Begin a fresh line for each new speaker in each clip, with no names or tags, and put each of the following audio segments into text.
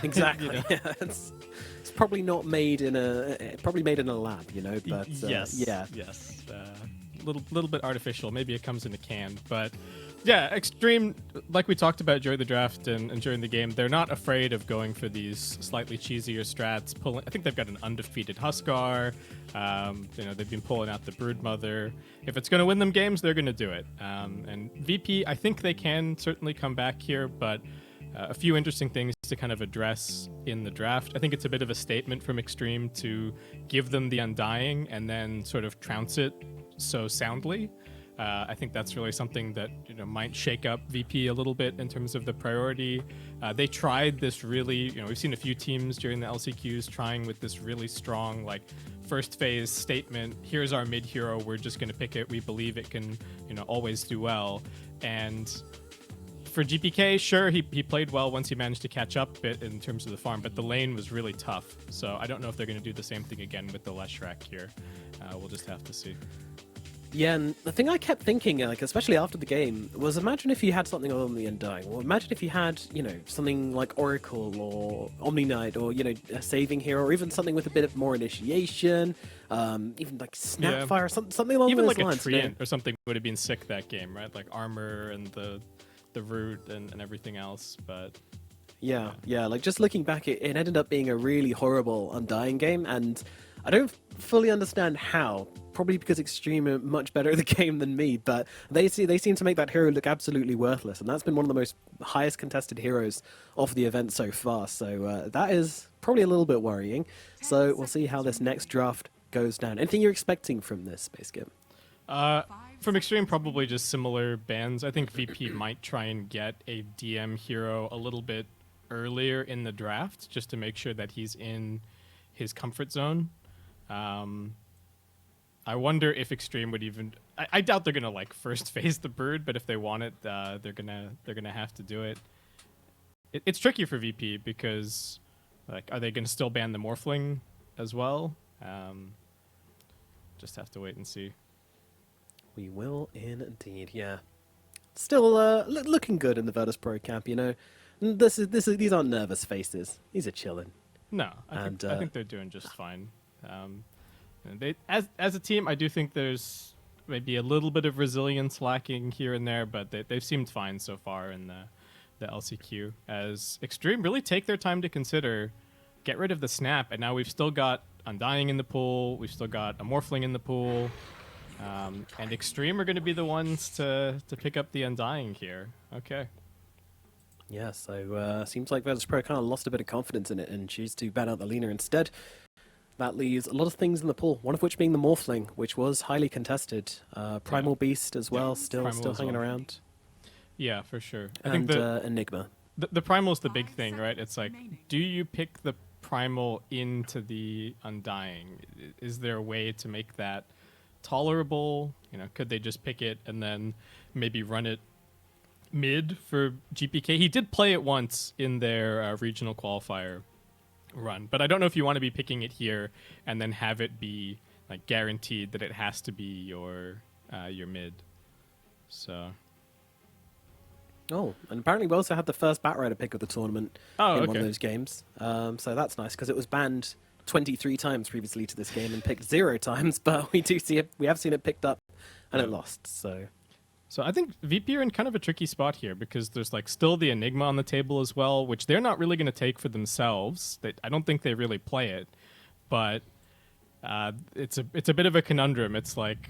Exactly.
You know?
Yeah, it's probably not made in a lab, you know. But
yes,
yeah.
yes, little bit artificial. Maybe it comes in a can, but yeah, Xtreme, like we talked about during the draft and during the game, they're not afraid of going for these slightly cheesier strats. I think they've got an undefeated Huskar. You know, they've been pulling out the Broodmother. If it's going to win them games, they're going to do it. And VP, I think they can certainly come back here, but a few interesting things to kind of address in the draft. I think it's a bit of a statement from Xtreme to give them the Undying and then sort of trounce it so soundly. I think that's really something that, you know, might shake up VP a little bit in terms of the priority. They tried this really, you know, we've seen a few teams during the LCQs trying with this really strong, like, first phase statement. Here's our mid hero. We're just going to pick it. We believe it can, you know, always do well. And for GPK, sure, he played well once he managed to catch up a bit in terms of the farm, but the lane was really tough. So I don't know if they're going to do the same thing again with the Leshrac here. We'll just have to see.
Yeah, and the thing I kept thinking, like, especially after the game, was imagine if you had something other than the Undying. Well, imagine if you had, you know, something like Oracle or Omni Knight or, you know, a saving hero, or even something with a bit of more initiation, even like Snapfire, something along
even
those
like
lines.
A Treant or something would have been sick that game, right? Like armor and the root and everything else, but...
Yeah, like just looking back, it ended up being a really horrible Undying game, and I don't fully understand how. Probably because Xtreme are much better at the game than me, but they seem to make that hero look absolutely worthless, and that's been one of the most highest contested heroes of the event so far. So that is probably a little bit worrying. So we'll see how this next draft goes down. Anything you're expecting from this, Space Gim?
From Xtreme, probably just similar bans. I think VP might try and get a DM hero a little bit earlier in the draft, just to make sure that he's in his comfort zone. I wonder if Xtreme would even... I doubt they're gonna like first phase the bird, but if they want it, they're gonna have to do it. It's tricky for VP because, like, are they gonna still ban the Morphling as well? Just have to wait and see.
We will indeed, yeah. Still looking good in the Virtus.pro camp, you know. These aren't nervous faces. These are chilling.
No, I think they're doing just fine. They, as a team, I do think there's maybe a little bit of resilience lacking here and there, but they've seemed fine so far in the LCQ. As Xtreme really take their time to consider, get rid of the snap, and now we've still got Undying in the pool, we've still got a Morphling in the pool, and Xtreme are going to be the ones to pick up the Undying here. Okay.
Yeah, so seems like Virtus.pro kind of lost a bit of confidence in it and choose to ban out the Lina instead. That leaves a lot of things in the pool, one of which being the Morphling, which was highly contested. Primal Beast as well, still hanging around.
Yeah, for sure. I
think
think
Enigma.
The Primal's the big thing, right? It's like, do you pick the Primal into the Undying? Is there a way to make that tolerable? You know, could they just pick it and then maybe run it mid for GPK? He did play it once in their regional qualifier run, but I don't know if you want to be picking it here and then have it be like guaranteed that it has to be your mid. So
and apparently we also had the first Batrider pick of the tournament in one of those games, so that's nice because it was banned 23 times previously to this game and picked 0 times, but we have seen it picked up and it lost. So
I think VP are in kind of a tricky spot here because there's like still the Enigma on the table as well, which they're not really going to take for themselves. I don't think they really play it, but it's a bit of a conundrum. It's like,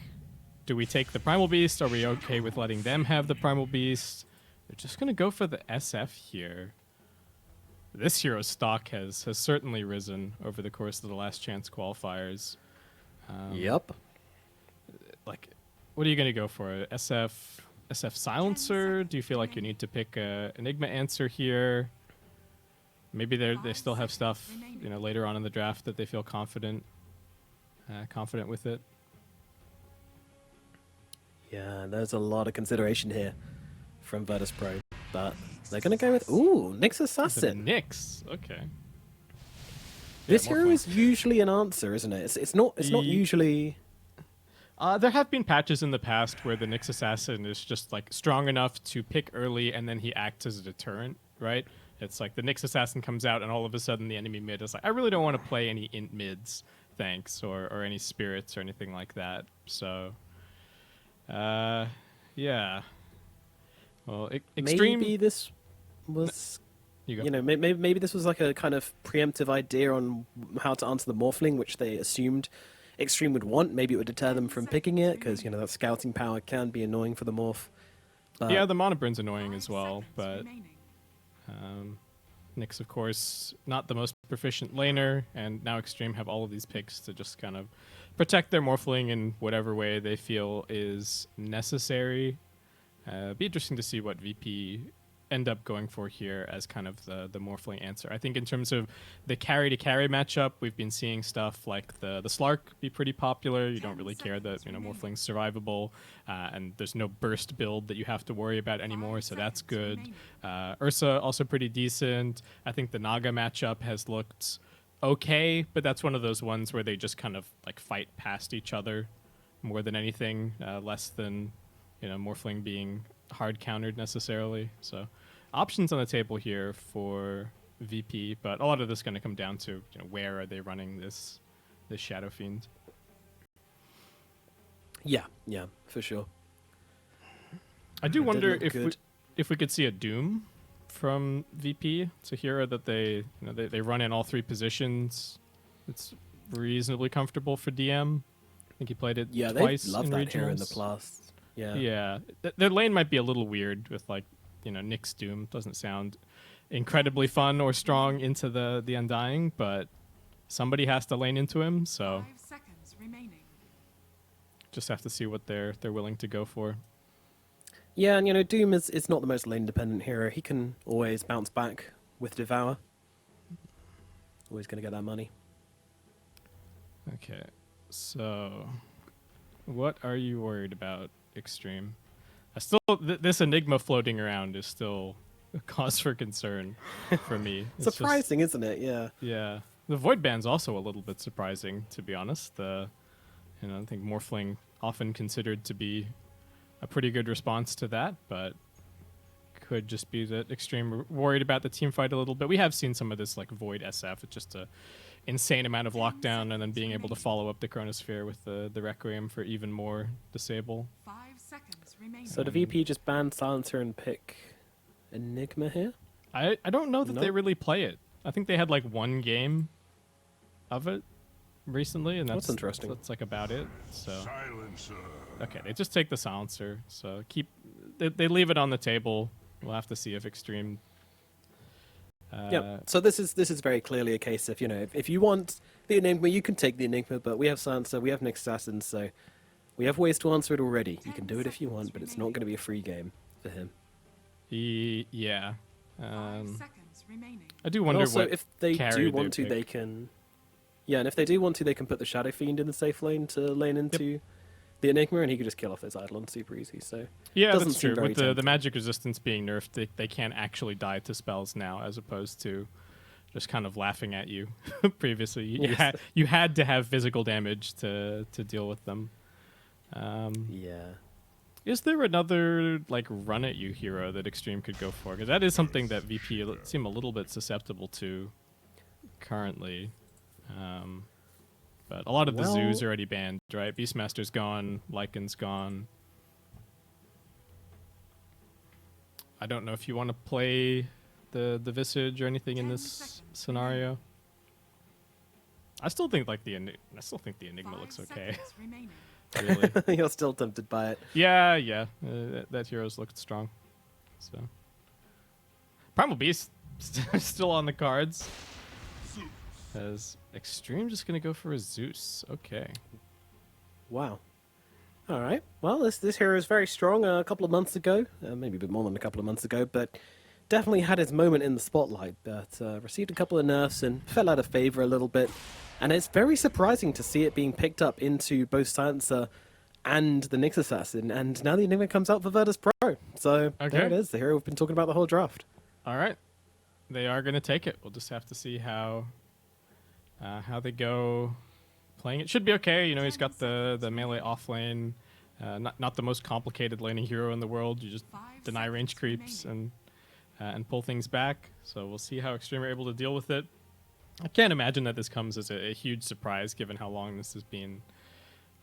do we take the Primal Beast? Are we okay with letting them have the Primal Beast? They're just going to go for the SF here. This hero's stock has certainly risen over the course of the last chance qualifiers.
Yep.
Like, what are you going to go for? SF Silencer? Do you feel like you need to pick a Enigma answer here? Maybe they still have stuff, you know, later on in the draft that they feel confident with it.
Yeah, there's a lot of consideration here from Virtus.pro, but they're going to go with Nyx Assassin.
Nyx, okay.
This hero is usually an answer, isn't it? It's not usually.
There have been patches in the past where the Nyx Assassin is just like strong enough to pick early and then he acts as a deterrent, right? It's like the Nyx assassin comes out, and all of a sudden the enemy mid is like, I really don't want to play any int mids, thanks, or any spirits or anything like that. So, yeah. Well, Xtreme.
Maybe this was,
You go.
you know, maybe this was like a kind of preemptive idea on how to answer the Morphling, which they assumed Xtreme would want. Maybe it would deter them from picking it, because, you know, that scouting power can be annoying for the Morph. But
Yeah, the Mana Burn's annoying as well, but Nyx, of course, not the most proficient laner, and now Xtreme have all of these picks to just kind of protect their Morphling in whatever way they feel is necessary. Be interesting to see what VP end up going for here as kind of the Morphling answer. I think in terms of the carry-to-carry matchup, we've been seeing stuff like the Slark be pretty popular. You don't really care that, you know, Morphling's survivable, and there's no burst build that you have to worry about anymore, so that's good. Ursa also pretty decent. I think the Naga matchup has looked okay, but that's one of those ones where they just kind of like fight past each other more than anything, less than, you know, Morphling being hard countered necessarily. So options on the table here for VP, but a lot of this is going to come down to, you know, where are they running this Shadow Fiend.
yeah, for sure.
I do
It did
wonder
look
if
good.
we could see a Doom from VP. It's a hero that they run in all three positions. It's reasonably comfortable for DM. I think he played it
Yeah,
twice
they love
in
that
regionals.
hero in the past. Yeah.
Yeah, their lane might be a little weird with, like, you know, Nyx Doom doesn't sound incredibly fun or strong into the Undying, but somebody has to lane into him, so
5 seconds remaining.
just have to see what they're willing to go for.
Yeah, and you know, Doom is not the most lane-dependent hero. He can always bounce back with Devour. Always going to get that money.
Okay, so what are you worried about, Xtreme? I still this Enigma floating around is still a cause for concern for me. It's just-
Surprising, isn't it? Yeah.
yeah, the Void Band's also a little bit surprising, to be honest. I think Morphling often considered to be a pretty good response to that, but could just be that Xtreme worried about the team fight a little bit. We have seen some of this, like Void SF. It's just a insane amount of lockdown, and then being able to follow up the Chronosphere with the Requiem for even more disable.
5 seconds remaining.
So the VP just ban Silencer and pick Enigma here?
I don't know that they
Nope.
really play it. I think they had like one game of it recently, and
That's interesting.
That's like about it. So okay, they just take the Silencer. So they leave it on the table. We'll have to see if Xtreme.
Yeah. So this is very clearly a case of, you know, if you want the Enigma, you can take the Enigma, but we have Silencer, we have Nyx Assassin, so we have ways to answer it already. You can do it if you want, but it's not going to be a free game for him.
Yeah.
5 seconds remaining.
I do
And
wonder
also,
what
if they
carry
do want to,
pick.
they can. Yeah, and if they do want to, they can put the Shadow Fiend in the safe lane to lane into the Enigma, and he could just kill off his Eidolon super easy. So
Yeah,
doesn't
that's
seem
true.
very
With the
tempting.
magic resistance being nerfed, they can't actually die to spells now, as opposed to just kind of laughing at you previously.
Yes.
You had to have physical damage to deal with them.
yeah.
Is there another like run at you hero that Xtreme could go for? Because that is something that VP seem a little bit susceptible to currently. But a lot of the
Well-
zoos are already banned, right? Beastmaster's gone, Lycan's gone. I don't know if you want to play the Visage or anything in
10
this
seconds
scenario. I still think like the Enigma
5
looks okay.
seconds remaining.
Really.
You're still tempted by it.
Yeah. That hero's looked strong. So, Primal Beast still on the cards. As Xtreme just gonna go for a Zeus. Okay.
Wow. All right. Well, this hero is very strong. A couple of months ago, maybe a bit more than a couple of months ago, but definitely had his moment in the spotlight. But received a couple of nerfs and fell out of favor a little bit. And it's very surprising to see it being picked up into both Silencer and the Nyx Assassin. And now the Enigma comes out for Virtus.pro. So there
Okay.
it is, the hero we've been talking about the whole draft.
All right. They are gonna take it. We'll just have to see how they go playing it. Should be okay. You know, he's got the melee off lane. Not the most complicated laning hero in the world. You just
5
deny range
seconds
creeps
remaining.
and pull things back. So we'll see how Xtreme are able to deal with it. I can't imagine that this comes as a huge surprise given how long this has been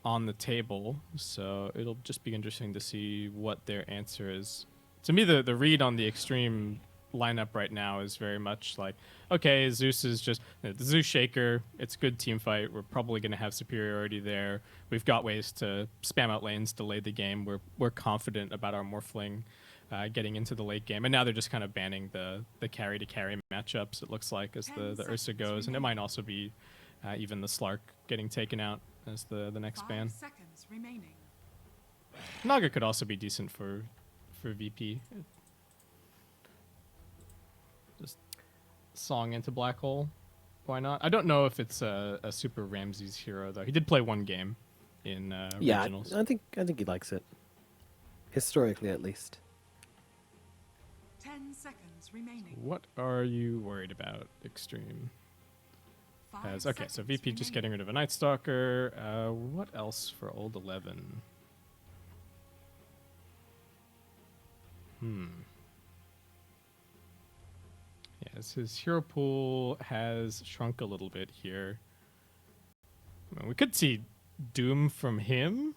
on the table. So it'll just be interesting to see what their answer is. To me, the read on the Xtreme lineup right now is very much like, okay, Zeus is just the Zeus Shaker. It's a good team fight. We're probably going to have superiority there. We've got ways to spam out lanes, delay the game. We're confident about our Morphling getting into the late game. And now they're just kind of banning the carry to carry matchups, it looks like, as the Ursa goes. And it might also be even the Slark getting taken out as the next ban.
5 seconds remaining.
Naga could also be decent for VP. Just song into Black Hole. Why not? I don't know if it's a super Ramses hero though. He did play one game in regionals.
I think he likes it. Historically, at least.
10 seconds remaining.
What are you worried about, Xtreme?
5
Okay, so
seconds
VP just
remaining.
getting rid of a Night Stalker. What else for old 11? Yes, his hero pool has shrunk a little bit here. I mean, we could see Doom from him,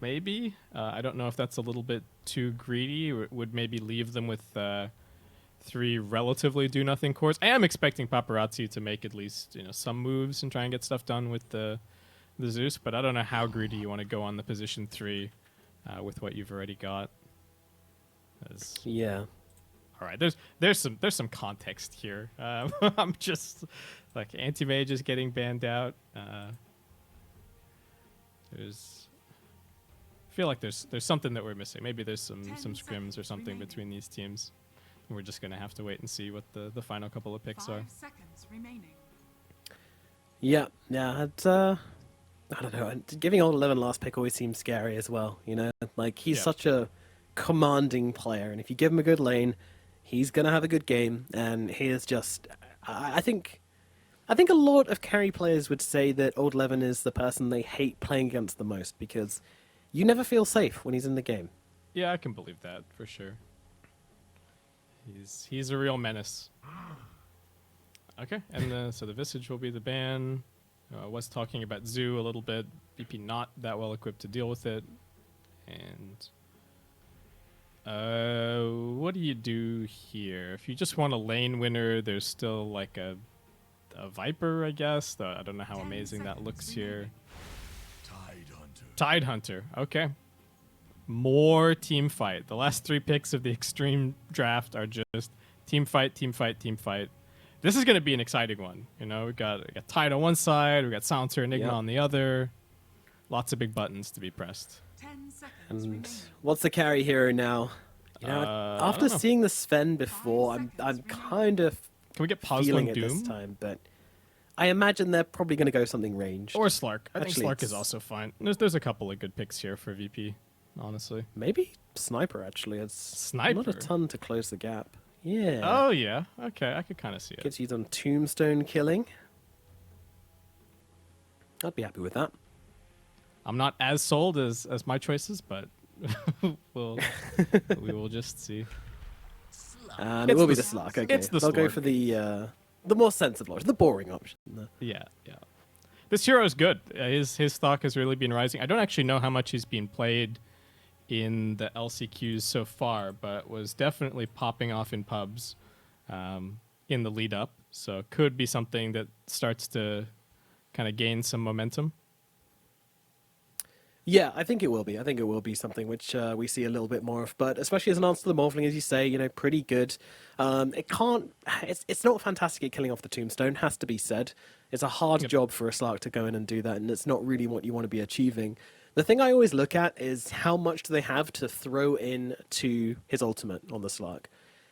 maybe. I don't know if that's a little bit too greedy. Or would maybe leave them with 3 relatively do-nothing cores. I am expecting Paparazzi to make at least some moves and try and get stuff done with the Zeus, but I don't know how greedy you want to go on the position 3 with what you've already got.
Yeah.
All right, there's some context here. I'm just like anti-mage is getting banned out. I feel like there's something that we're missing. Maybe there's some scrims or something
remaining.
between these teams. We're just gonna have to wait and see what the final couple of picks
5
are.
seconds remaining.
Yeah. I don't know. Giving old 11 last pick always seems scary as well. Like he's
Yeah.
such a commanding player, and if you give him a good lane, he's gonna have a good game. And he is just, I think a lot of carry players would say that old 11 is the person they hate playing against the most because you never feel safe when he's in the game.
Yeah, I can believe that for sure. He's a real menace. Okay, and so the Visage will be the ban. I was talking about Zoo a little bit. VP not that well equipped to deal with it. And what do you do here? If you just want a lane winner, there's still like a Viper, I guess. Though I don't know how
10
amazing that
seconds
looks here.
remaining.
Tide Hunter. Okay. More team fight. The last 3 picks of the Xtreme draft are just team fight, team fight, team fight. This is going to be an exciting one. We got Tide on one side, we got Silencer Enigma
Yep.
on the other. Lots of big buttons to be pressed.
10 seconds
And
remaining.
what's the carry hero now?
I
After
don't know.
seeing the Sven before, I'm
seconds
kind of
Can we get
feeling
Puzzling
it this
Doom?
time, but I imagine they're probably going to go something ranged.
Or Slark. I think
Actually,
Slark is
it's-
also fine. There's a couple of good picks here for VP, honestly.
Maybe Sniper, actually. It's
Sniper?
not a ton to close the gap. Yeah.
Oh, yeah. Okay, I could kind of see it.
Gets you some tombstone killing. I'd be happy with that.
I'm not as sold as my choices, but we will just see.
And
It's
it will be
the
the
s-
Slark. Okay.
it's the
They'll go
Slark.
for the more sensible option, the boring option.
Yeah. This hero is good. His stock has really been rising. I don't actually know how much he's been played in the LCQs so far, but was definitely popping off in pubs in the lead up. So could be something that starts to kind of gain some momentum.
Yeah, I think it will be. I think it will be something which we see a little bit more of. But especially as an answer to the Morphling, as you say, pretty good. It's not fantastic at killing off the tombstone, has to be said. It's a hard
Yep.
job for a Slark to go in and do that, and it's not really what you want to be achieving. The thing I always look at is how much do they have to throw in to his ultimate on the Slark?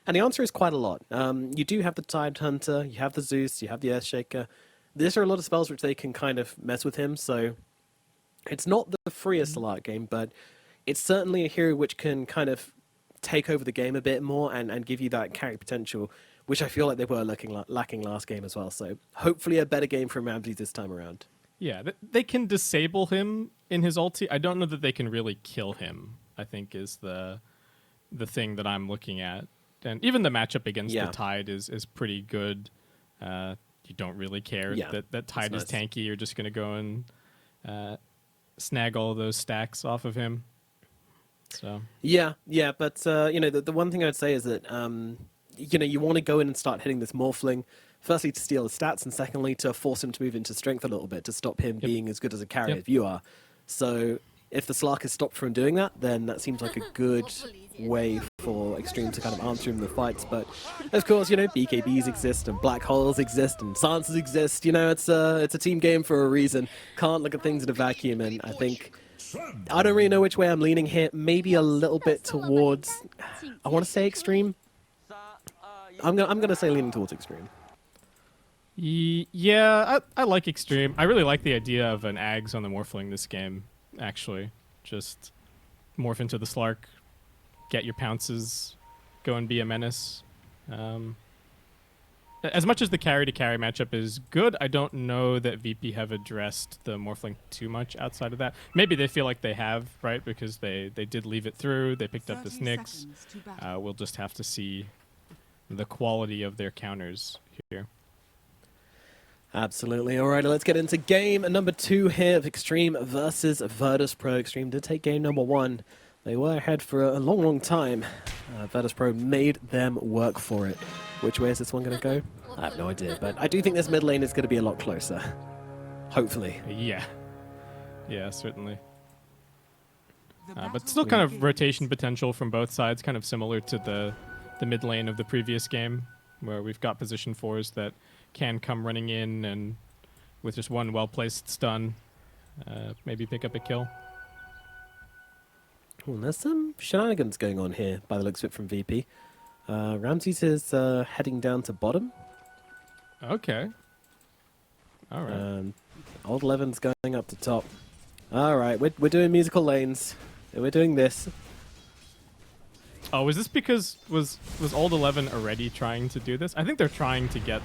And the answer is quite a lot. You do have the Tide Hunter, you have the Zeus, you have the Earthshaker. These are a lot of spells which they can kind of mess with him, so it's not the freest Slark game, but it's certainly a hero which can kind of take over the game a bit more and give you that carry potential, which I feel like they were lacking last game as well. So hopefully a better game from Ramsey this time around.
Yeah, they can disable him in his ulti. I don't know that they can really kill him, I think is the thing that I'm looking at. And even the matchup against
Yeah.
the Tide is pretty good. You don't really care
Yeah,
that Tide is
nice.
tanky. You're just going to go and snag all those stacks off of him. So
Yeah, but the one thing I'd say is that you want to go in and start hitting this Morphling, firstly to steal his stats, and secondly to force him to move into strength a little bit to stop him being as good as a carrier
Yep.
as you are. So if the Slark is stopped from doing that, then that seems like a good way for Xtreme to kind of answer him in the fights. But of course, BKBs exist and black holes exist and silences exist. It's a team game for a reason. Can't look at things in a vacuum, and I think I don't really know which way I'm leaning here. Maybe a little bit towards, I want to say Xtreme. I'm gonna say leaning towards Xtreme.
yeah, I like Xtreme. I really like the idea of an Ags on the Morphling this game, actually. Just morph into the Slark, get your pounces, go and be a menace. As much as the carry-to-carry matchup is good, I don't know that VP have addressed the Morphling too much outside of that. Maybe they feel like they have, right? Because they did leave it through. They picked up this
30
Nyx.
seconds to battle.
We'll just have to see the quality of their counters here.
Absolutely. All right, let's get into game number 2 here of Xtreme versus Virtus.pro. Xtreme did take game number 1. They were ahead for a long, long time. Virtus.pro made them work for it. Which way is this one going to go? I have no idea, but I do think this mid lane is going to be a lot closer. Hopefully.
Yeah, certainly.
The
But
battle
still kind of
begins.
rotation potential from both sides, kind of similar to the mid lane of the previous game, where we've got position 4s that can come running in and with just one well-placed stun, maybe pick up a kill.
Oh, there's some shenanigans going on here, by the looks of it, from VP. Ramses is heading down to bottom.
Okay. All right.
Old Levin's going up to top. All right, we're doing musical lanes. We're doing this.
Oh, was this because was Old 11 already trying to do this? I think they're trying to get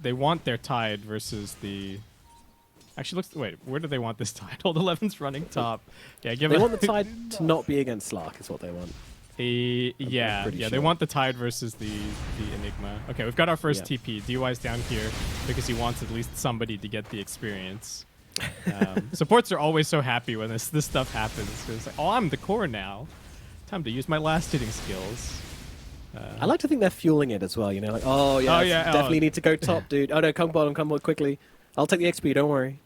they want their Tide versus the. Actually, wait, where do they want this Tide? Old 11's running top. Yeah, give
They
it.
want the Tide to not be against Slark, is what they want.
Yeah,
pretty
they
sure.
want the Tide versus the Enigma. Okay, we've got our first
Yeah.
TP. DY's down here because he wants at least somebody to get the experience. Supports are always so happy when this stuff happens. It's like, oh, I'm the core now. Time to use my last hitting skills.
I like to think they're fueling it as well, like, oh yeah, definitely need to go top, dude. Oh no, come bottom, come more quickly. I'll take the XP, don't worry.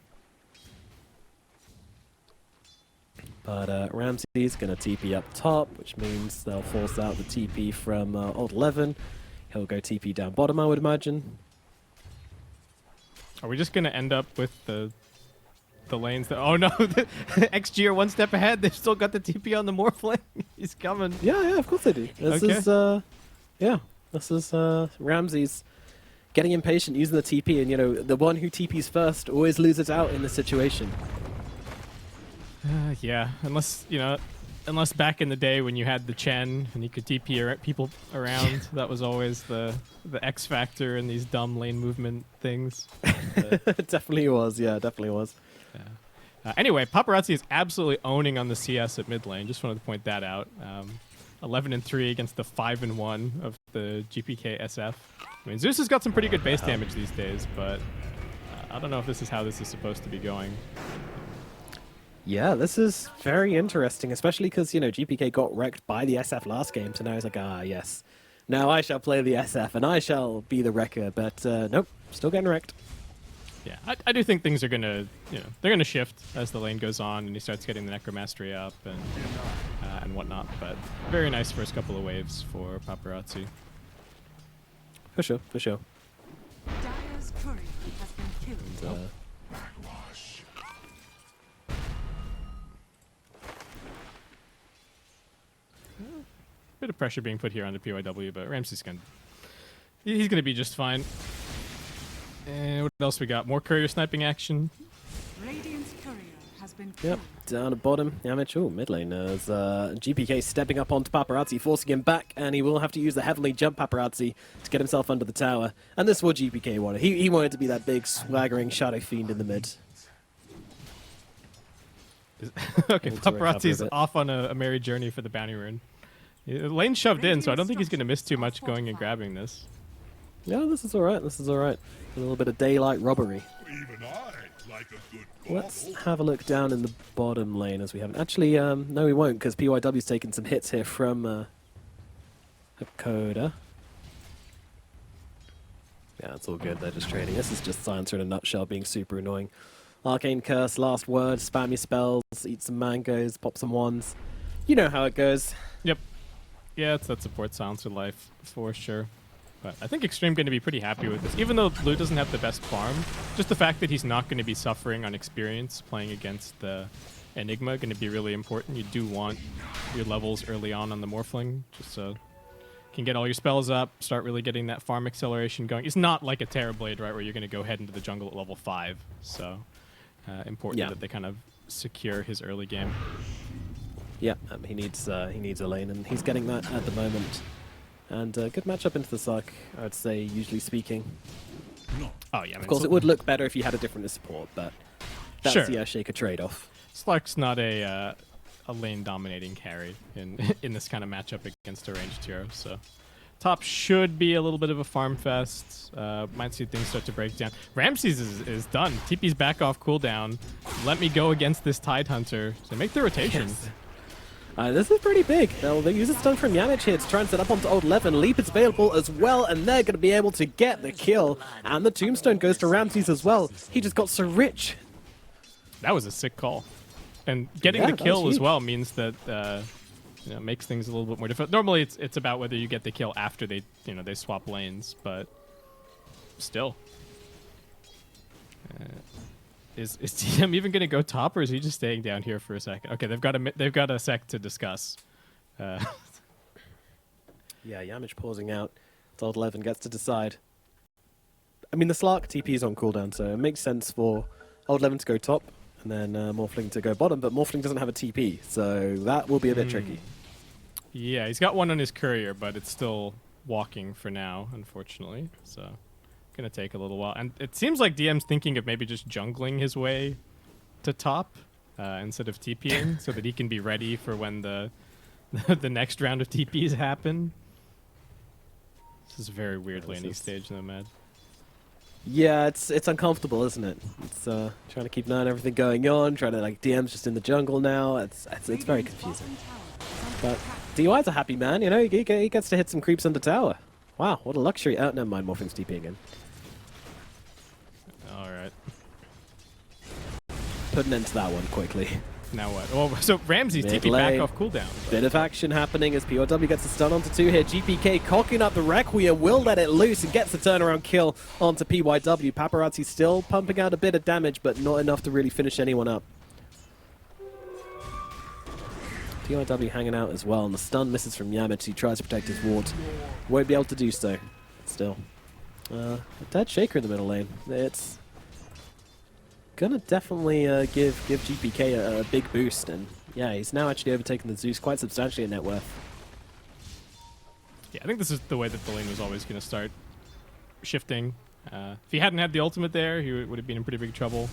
But Ramsey's going to TP up top, which means they'll force out the TP from Old 11. He'll go TP down bottom, I would imagine.
Are we just gonna end up with the lanes that? Oh no, the XG are one step ahead. They've still got the TP on the Morphling. He's coming.
Yeah, of course they do. This is Ramsey's getting impatient using the TP, and the one who TPs first always loses out in this situation.
Yeah, unless back in the day when you had the Chen and you could TP people around, that was always the X factor in these dumb lane movement things.
It definitely was, yeah, definitely was.
Anyway, Paparazzi is absolutely owning on the CS at mid lane. Just wanted to point that out. 11-3 against the 5-1 of the GPK SF. I mean, Zeus has got some pretty good base damage these days, but I don't know if this is how this is supposed to be going.
Yeah, this is very interesting, especially because, GPK got wrecked by the SF last game, so now he's like, yes. Now I shall play the SF, and I shall be the wrecker, but nope, still getting wrecked.
Yeah, I do think things are going to, they're going to shift as the lane goes on and he starts getting the Necromastery up and whatnot, but very nice first couple of waves for Paparazzi.
For sure, for sure.
Dire's courier has been killed.
Bit of pressure being put here on the PYW, but Ramsey's he's going to be just fine. And what else we got? More courier sniping action.
Radiant's courier has been
Yep,
killed.
down at bottom. Yamich, mid lane. As GPK stepping up onto Paparazzi, forcing him back, and he will have to use the heavenly jump Paparazzi to get himself under the tower. And this is what GPK wanted. He wanted to be that big, swaggering Shadow Fiend in the mid.
Okay,
Able to recover a
Paparazzi's
bit.
off on a merry journey for the bounty rune. Lane shoved in, so I don't think he's going to miss too much going and grabbing this.
Yeah, this is alright, this is alright. A little bit of daylight robbery.
Even I like a good
Let's have a look down in the bottom lane as we haven't. Actually, no we won't, because PYW's taken some hits here from Hakoda. Yeah, it's all good, they're just trading. This is just Silencer in a nutshell, being super annoying. Arcane Curse, last word, spam your spells, eat some mangoes, pop some wands. You know how it goes.
Yep. Yeah, it's that support Silencer life for sure. But I think Xtreme going to be pretty happy with this. Even though Blue doesn't have the best farm, just the fact that he's not going to be suffering on experience playing against the Enigma going to be really important. You do want your levels early on the Morphling, just so you can get all your spells up, start really getting that farm acceleration going. It's not like a Terrorblade, right, where you're going to go head into the jungle at level 5. So important that they kind of secure his early game.
Yeah, he needs a lane, and he's getting that at the moment. And good matchup into the Sark, I'd say, usually speaking.
Oh yeah,
of course, it would look better if you had a different support, but that's
sure.
the Shaker trade-off.
Slark's not a lane dominating carry in this kind of matchup against a ranged hero, so top should be a little bit of a farm fest. Might see things start to break down. Ramses is done. TP's back off cooldown. Let me go against this Tide Hunter. So make the rotation.
Yes. This is pretty big. They'll use a stun from Yamich here to try and set up onto Old Levin. Leap is available as well, and they're going to be able to get the kill. And the Tombstone goes to Ramses as well. He just got so rich.
That was a sick call. And getting the kill as well means that makes things a little bit more difficult. Normally it's about whether you get the kill after they swap lanes, but still. Is TM even going to go top, or is he just staying down here for a second? Okay, they've got a sec to discuss.
Yeah, Yamich pausing out. It's Old Levin gets to decide. I mean, the Slark TP is on cooldown, so it makes sense for Old Levin to go top, and then Morphling to go bottom, but Morphling doesn't have a TP, so that will be a bit tricky.
Yeah, he's got one on his courier, but it's still walking for now, unfortunately, so gonna take a little while. And it seems like DM's thinking of maybe just jungling his way to top instead of TPing so that he can be ready for when the next round of TPs happen. This is a very weird laning stage though, Mad.
Yeah, it's uncomfortable, isn't it? It's trying to keep an eye on everything going on, trying to DM's just in the jungle now. It's very confusing. But DUI's a happy man, he gets to hit some creeps on the tower. Wow, what a luxury. Oh, never mind, Morphing's TP again.
Alright.
Put an end to that one quickly.
Now what? Oh, so Ramsey's TP back off cooldown.
Bit of action happening as POW gets a stun onto 2 here. GPK cocking up the Requiem, will let it loose and gets the turnaround kill onto PYW. Paparazzi still pumping out a bit of damage, but not enough to really finish anyone up. PYW hanging out as well, and the stun misses from Yamich. He tries to protect his ward. Won't be able to do so. Still. A dead Shaker in the middle lane. It's gonna definitely give GPK a big boost, and yeah, he's now actually overtaken the Zeus quite substantially in net worth.
Yeah, I think this is the way that the lane was always going to start shifting. If he hadn't had the ultimate there, he would have been in pretty big trouble.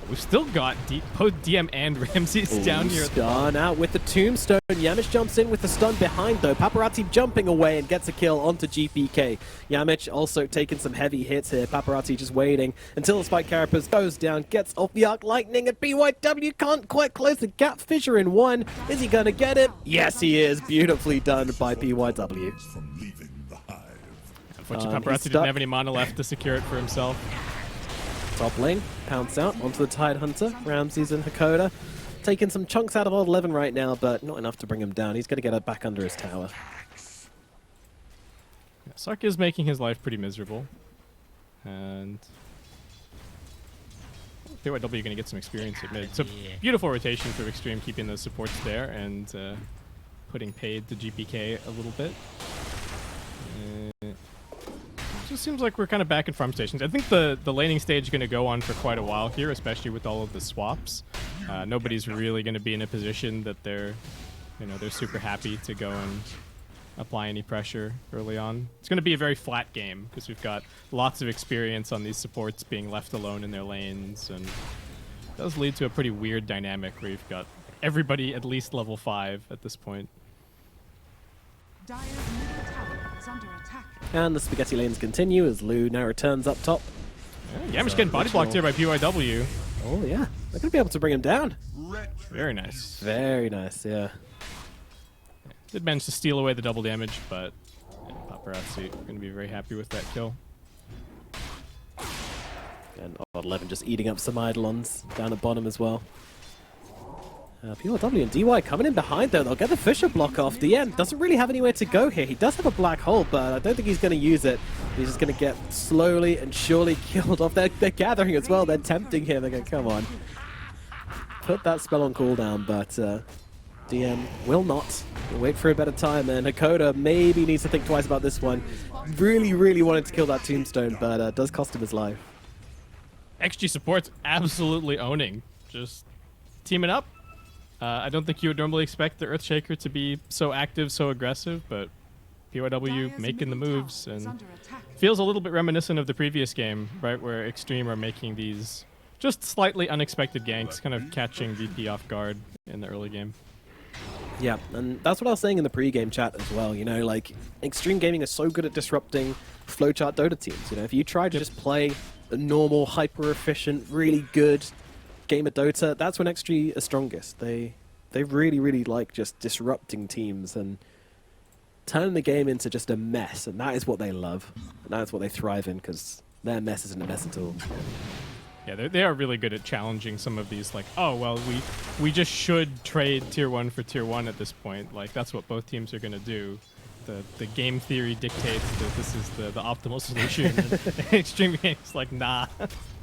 We've still got both DM and Ramses down here.
Stun out with the Tombstone. Yamich jumps in with the stun behind, though. Paparazzi jumping away and gets a kill onto GPK. Yamich also taking some heavy hits here. Paparazzi just waiting until the Spike Carapace goes down, gets off the Arc Lightning, and BYW can't quite close the gap. Fissure in one. Is he going to get it? Yes, he is. Beautifully done by BYW.
Unfortunately, Paparazzi didn't have any mana left to secure it for himself.
Top lane, pounce out onto the Tide Hunter. Ramses and Hakoda taking some chunks out of Old Levin right now, but not enough to bring him down. He's going to get it back under his tower.
Yeah, Sark is making his life pretty miserable. And PYW going to get some experience at mid. So beautiful rotation for Xtreme, keeping those supports there and putting paid to GPK a little bit. Just seems like we're kind of back in farm stations. I think the laning stage is going to go on for quite a while here, especially with all of the swaps. Nobody's really going to be in a position that they're super happy to go and apply any pressure early on. It's going to be a very flat game because we've got lots of experience on these supports being left alone in their lanes, and it does lead to a pretty weird dynamic where you've got everybody at least level 5 at this point.
Dire's middle tower is under attack.
And the spaghetti lanes continue as Lu now returns up top.
Yeah, Yamish getting body blocked here by PYW.
Oh yeah, they're going to be able to bring him down.
Very nice.
Very nice, yeah.
Did manage to steal away the double damage, but yeah, Paparazzi going to be very happy with that kill.
And Odd 11 just eating up some Eidolons down at bottom as well. PYW and DY coming in behind though. They'll get the Fisher block off. DM doesn't really have anywhere to go here. He does have a black hole, but I don't think he's going to use it. He's just going to get slowly and surely killed off. They're gathering as well. They're tempting him. They're going, come on. Put that spell on cooldown, but DM will not. We'll wait for a better time, and Hakoda maybe needs to think twice about this one. Really, really wanted to kill that tombstone, but does cost him his life.
XG support's absolutely owning. Just teaming up. I don't think you would normally expect the Earthshaker to be so active, so aggressive, but PYW making the moves, and feels a little bit reminiscent of the previous game, right, where Xtreme are making these just slightly unexpected ganks, kind of catching VP off guard in the early game.
Yeah, and that's what I was saying in the pre-game chat as well. You know, like, Xtreme Gaming is so good at disrupting flowchart Dota teams. You know, if you try to just play a normal, hyper-efficient, really good game of Dota, that's when XG are strongest. They really, really like just disrupting teams and turning the game into just a mess, and that is what they love. And that is what they thrive in, because their mess isn't a mess at all.
Yeah, they are really good at challenging some of these, like, oh, well, we just should trade tier 1 for tier 1 at this point. Like, that's what both teams are going to do. The game theory dictates that this is the optimal solution. And Xtreme Gaming's like, nah.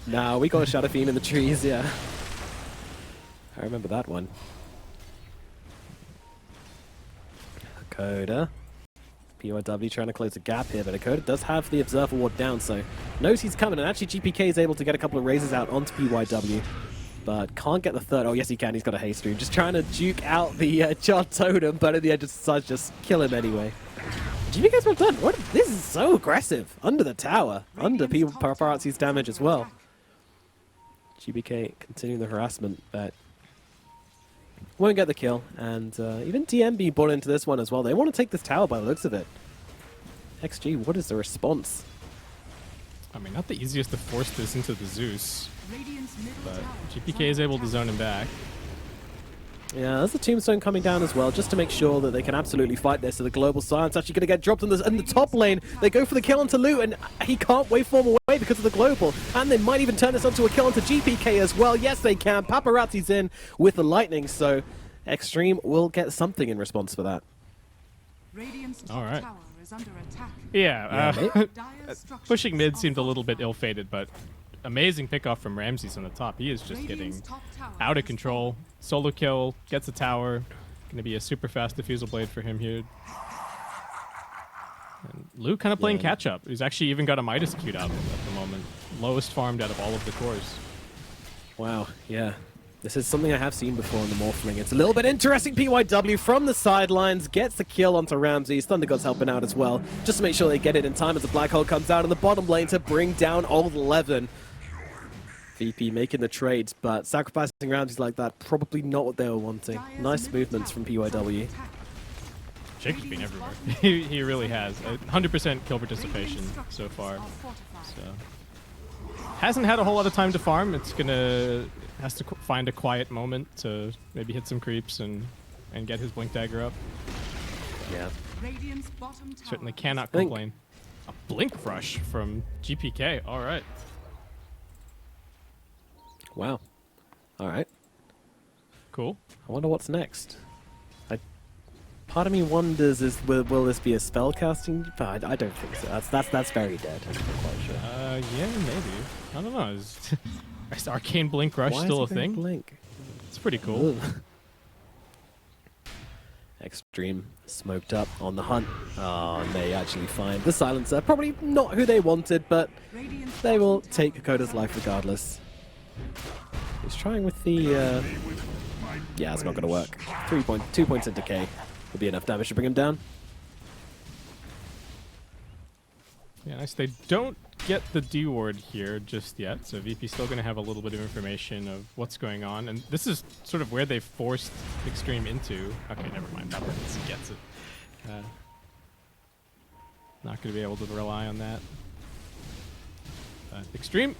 Nah, we got a Shadow Fiend in the trees, yeah. I remember that one. Hakoda. PYW trying to close the gap here, but Hakoda does have the Observer Ward down, so knows he's coming, and actually GPK is able to get a couple of raises out onto PYW, but can't get the third. Oh, yes, he can. He's got a haste stream. Just trying to duke out the Jar Totem, but at the end decides to just kill him anyway. GPK's well done. This is so aggressive. Under the tower. Under Paparazzi's damage as well. GBK continuing the harassment, but won't get the kill. And even DM being brought into this one as well. They want to take this tower by the looks of it. XG, what is the response?
I mean, not the easiest to force this into the Zeus, but GPK is able to zone him back.
Yeah, there's the tombstone coming down as well, just to make sure that they can absolutely fight this. So the global silence actually going to get dropped in the top lane. They go for the kill onto Lu, and he can't waveform away because of the global. And they might even turn this onto a kill onto GPK as well. Yes, they can. Paparazzi's in with the lightning, so Xtreme will get something in response for that.
All right.
Tower is under attack.
Yeah,
Dire's structures
pushing mid
are
seemed a little bit
fortified.
ill-fated, but amazing pickoff from Ramses on the top. He is just getting
Radiant's top tower
out of
is
control. Solo kill, gets a tower. Gonna be a super fast diffusal blade for him here. And Lu kind of playing catch up. He's actually even got a Midas queued up at the moment. Lowest farmed out of all of the cores.
Wow, yeah. This is something I have seen before in the Morphling. It's a little bit interesting. PYW from the sidelines gets the kill onto Ramses. Thunder God's helping out as well, just to make sure they get it in time as the Black Hole comes out in the bottom lane to bring down Old 11. VP making the trades, but sacrificing Ramses like that, probably not what they were wanting. Nice movements from PYW.
Jacob's been everywhere. he really has. 100% kill participation so far. So hasn't had a whole lot of time to farm. Has to find a quiet moment to maybe hit some creeps and get his Blink Dagger up.
Yeah.
Radiant's bottom tower
Certainly cannot
Blink.
complain. A Blink Rush from GPK. All right.
Wow. All right.
Cool.
I wonder what's next. Part of me wonders will this be a spell casting? But I don't think so. That's very dead. I'm not quite sure.
Yeah, maybe. I don't know. Is Arcane Blink Rush
Why
still a
is it going
thing?
Blink?
It's pretty cool.
Xtreme smoked up on the hunt. Oh, and they actually find the silencer. Probably not who they wanted, but they will take Hakoda's life regardless. He's trying with the... yeah, it's not going to work. 2 points in decay will be enough damage to bring him down.
Yeah, nice. They don't get the D ward here just yet, so VP's still going to have a little bit of information of what's going on, and this is sort of where they forced Xtreme into. Okay, never mind. That gets it. Not going to be able to rely on that. Xtreme,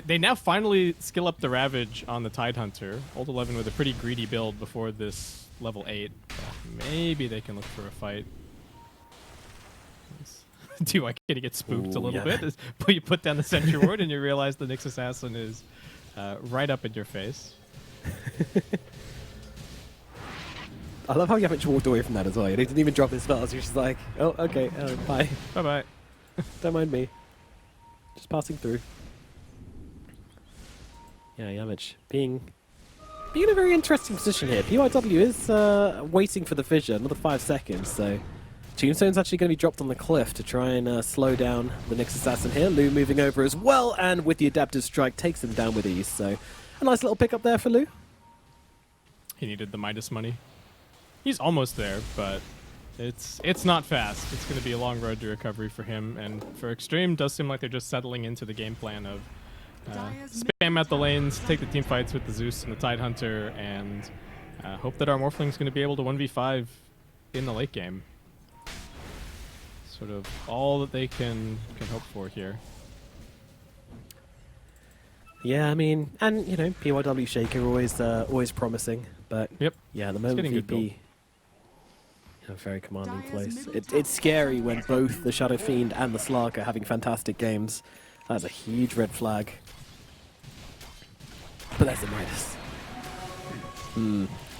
they now finally skill up the Ravage on the Tidehunter. Old 11 with a pretty greedy build before this level 8. Maybe they can look for a fight. Do I get spooked a little bit? But you put down the Sentry Ward and you realize the Nyx Assassin is right up in your face.
I love how Yamich walked away from that as well. He didn't even drop his spells. He was just like, oh, okay, bye.
Bye-bye.
Don't mind me. Just passing through. Yeah, Yamich being in a very interesting position here. PYW is waiting for the fissure, another 5 seconds, so Tombstone's actually going to be dropped on the cliff to try and slow down the Nyx Assassin here. Lu moving over as well, and with the Adaptive Strike takes him down with ease, so a nice little pickup there for Lu.
He needed the Midas money. He's almost there, but it's not fast. It's going to be a long road to recovery for him, and for Xtreme, does seem like they're just settling into the game plan of spam out the lanes, take the team fights with the Zeus and the Tidehunter, and hope that our Morphling's going to be able to 1v5 in the late game. Sort of all that they can hope for here.
Yeah, I mean, and you know, PYW Shaker always promising, but
yep,
yeah, the moment VP, very commanding place. It's scary when both the Shadow Fiend and the Slark are having fantastic games. That's a huge red flag. But that's the Midas.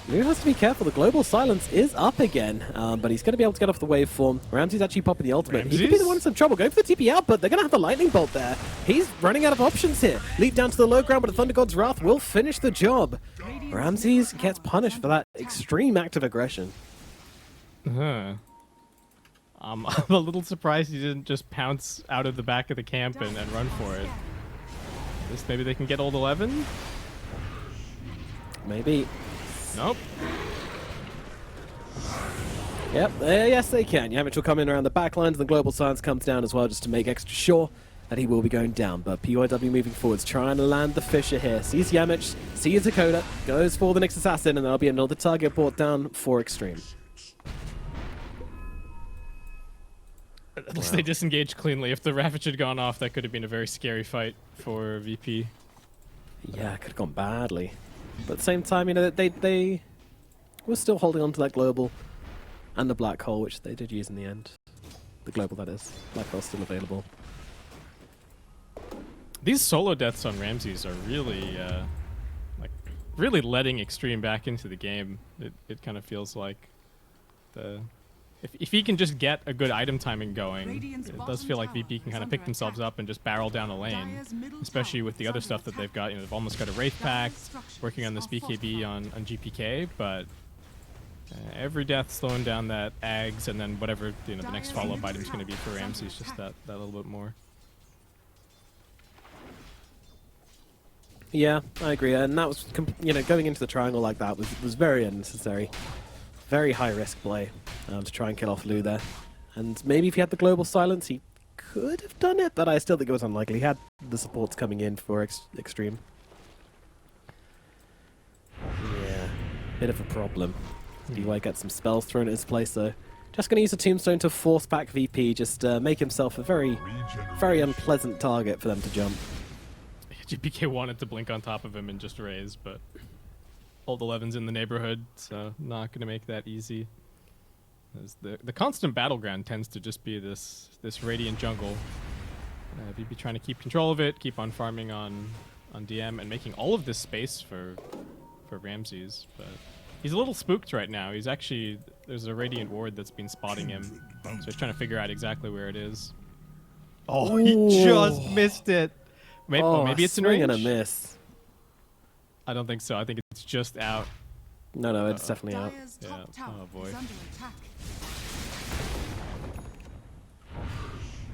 Lu has to be careful. The global silence is up again, but he's going to be able to get off the waveform. Ramsey's actually popping the ultimate. He could be the one in some trouble. Going for the TP out, but they're going to have the lightning bolt there. He's running out of options here. Leap down to the low ground, but the Thunder God's Wrath will finish the job. Ramses gets punished for that extreme act of aggression.
I'm a little surprised he didn't just pounce out of the back of the camp and run for it. Maybe they can get old 11?
Maybe.
Nope.
Yep, yes they can. Yamich will come in around the back lines, and the global silence comes down as well just to make extra sure that he will be going down. But PYW moving forwards, trying to land the Fissure here. Sees Yamich, sees Dakota, goes for the Nyx Assassin, and there'll be another target brought down for Xtreme.
At least they disengaged cleanly. If the Ravage had gone off, that could have been a very scary fight for VP.
Yeah, it could have gone badly. But at the same time, you know, they were still holding on to that global and the black hole, which they did use in the end. The global, that is. Black hole's still available.
These solo deaths on Ramses are really, really letting Xtreme back into the game. It kind of feels like if he can just get a good item timing going, it does feel like VP can kind of pick themselves up and just barrel down a lane, especially with the other stuff that they've got. You know, they've almost got a Wraith Pack, working on this BKB on GPK, but every death slowing down that Ags, and then whatever the next follow-up item is going to be for Ramses, just that little bit more.
Yeah, I agree, and that was, going into the triangle like that was very unnecessary. Very high-risk play to try and kill off Lu there. And maybe if he had the global silence, he could have done it, but I still think it was unlikely. He had the supports coming in for Xtreme. Yeah, bit of a problem. DY gets some spells thrown at his place, though. Just going to use a Tombstone to force back VP, just make himself a very, very unpleasant target for them to jump.
GPK wanted to blink on top of him and just raise, but old 11's in the neighborhood, so not going to make that easy. As the constant battleground tends to just be this Radiant jungle. VP trying to keep control of it, keep on farming on DM, and making all of this space for Ramses. But he's a little spooked right now. He's actually, there's a Radiant ward that's been spotting him, so he's trying to figure out exactly where it is.
Oh, he just missed it.
Maybe it's in range.
And a miss.
I don't think so. I think it's just out.
No, it's definitely out.
Yeah. Oh boy.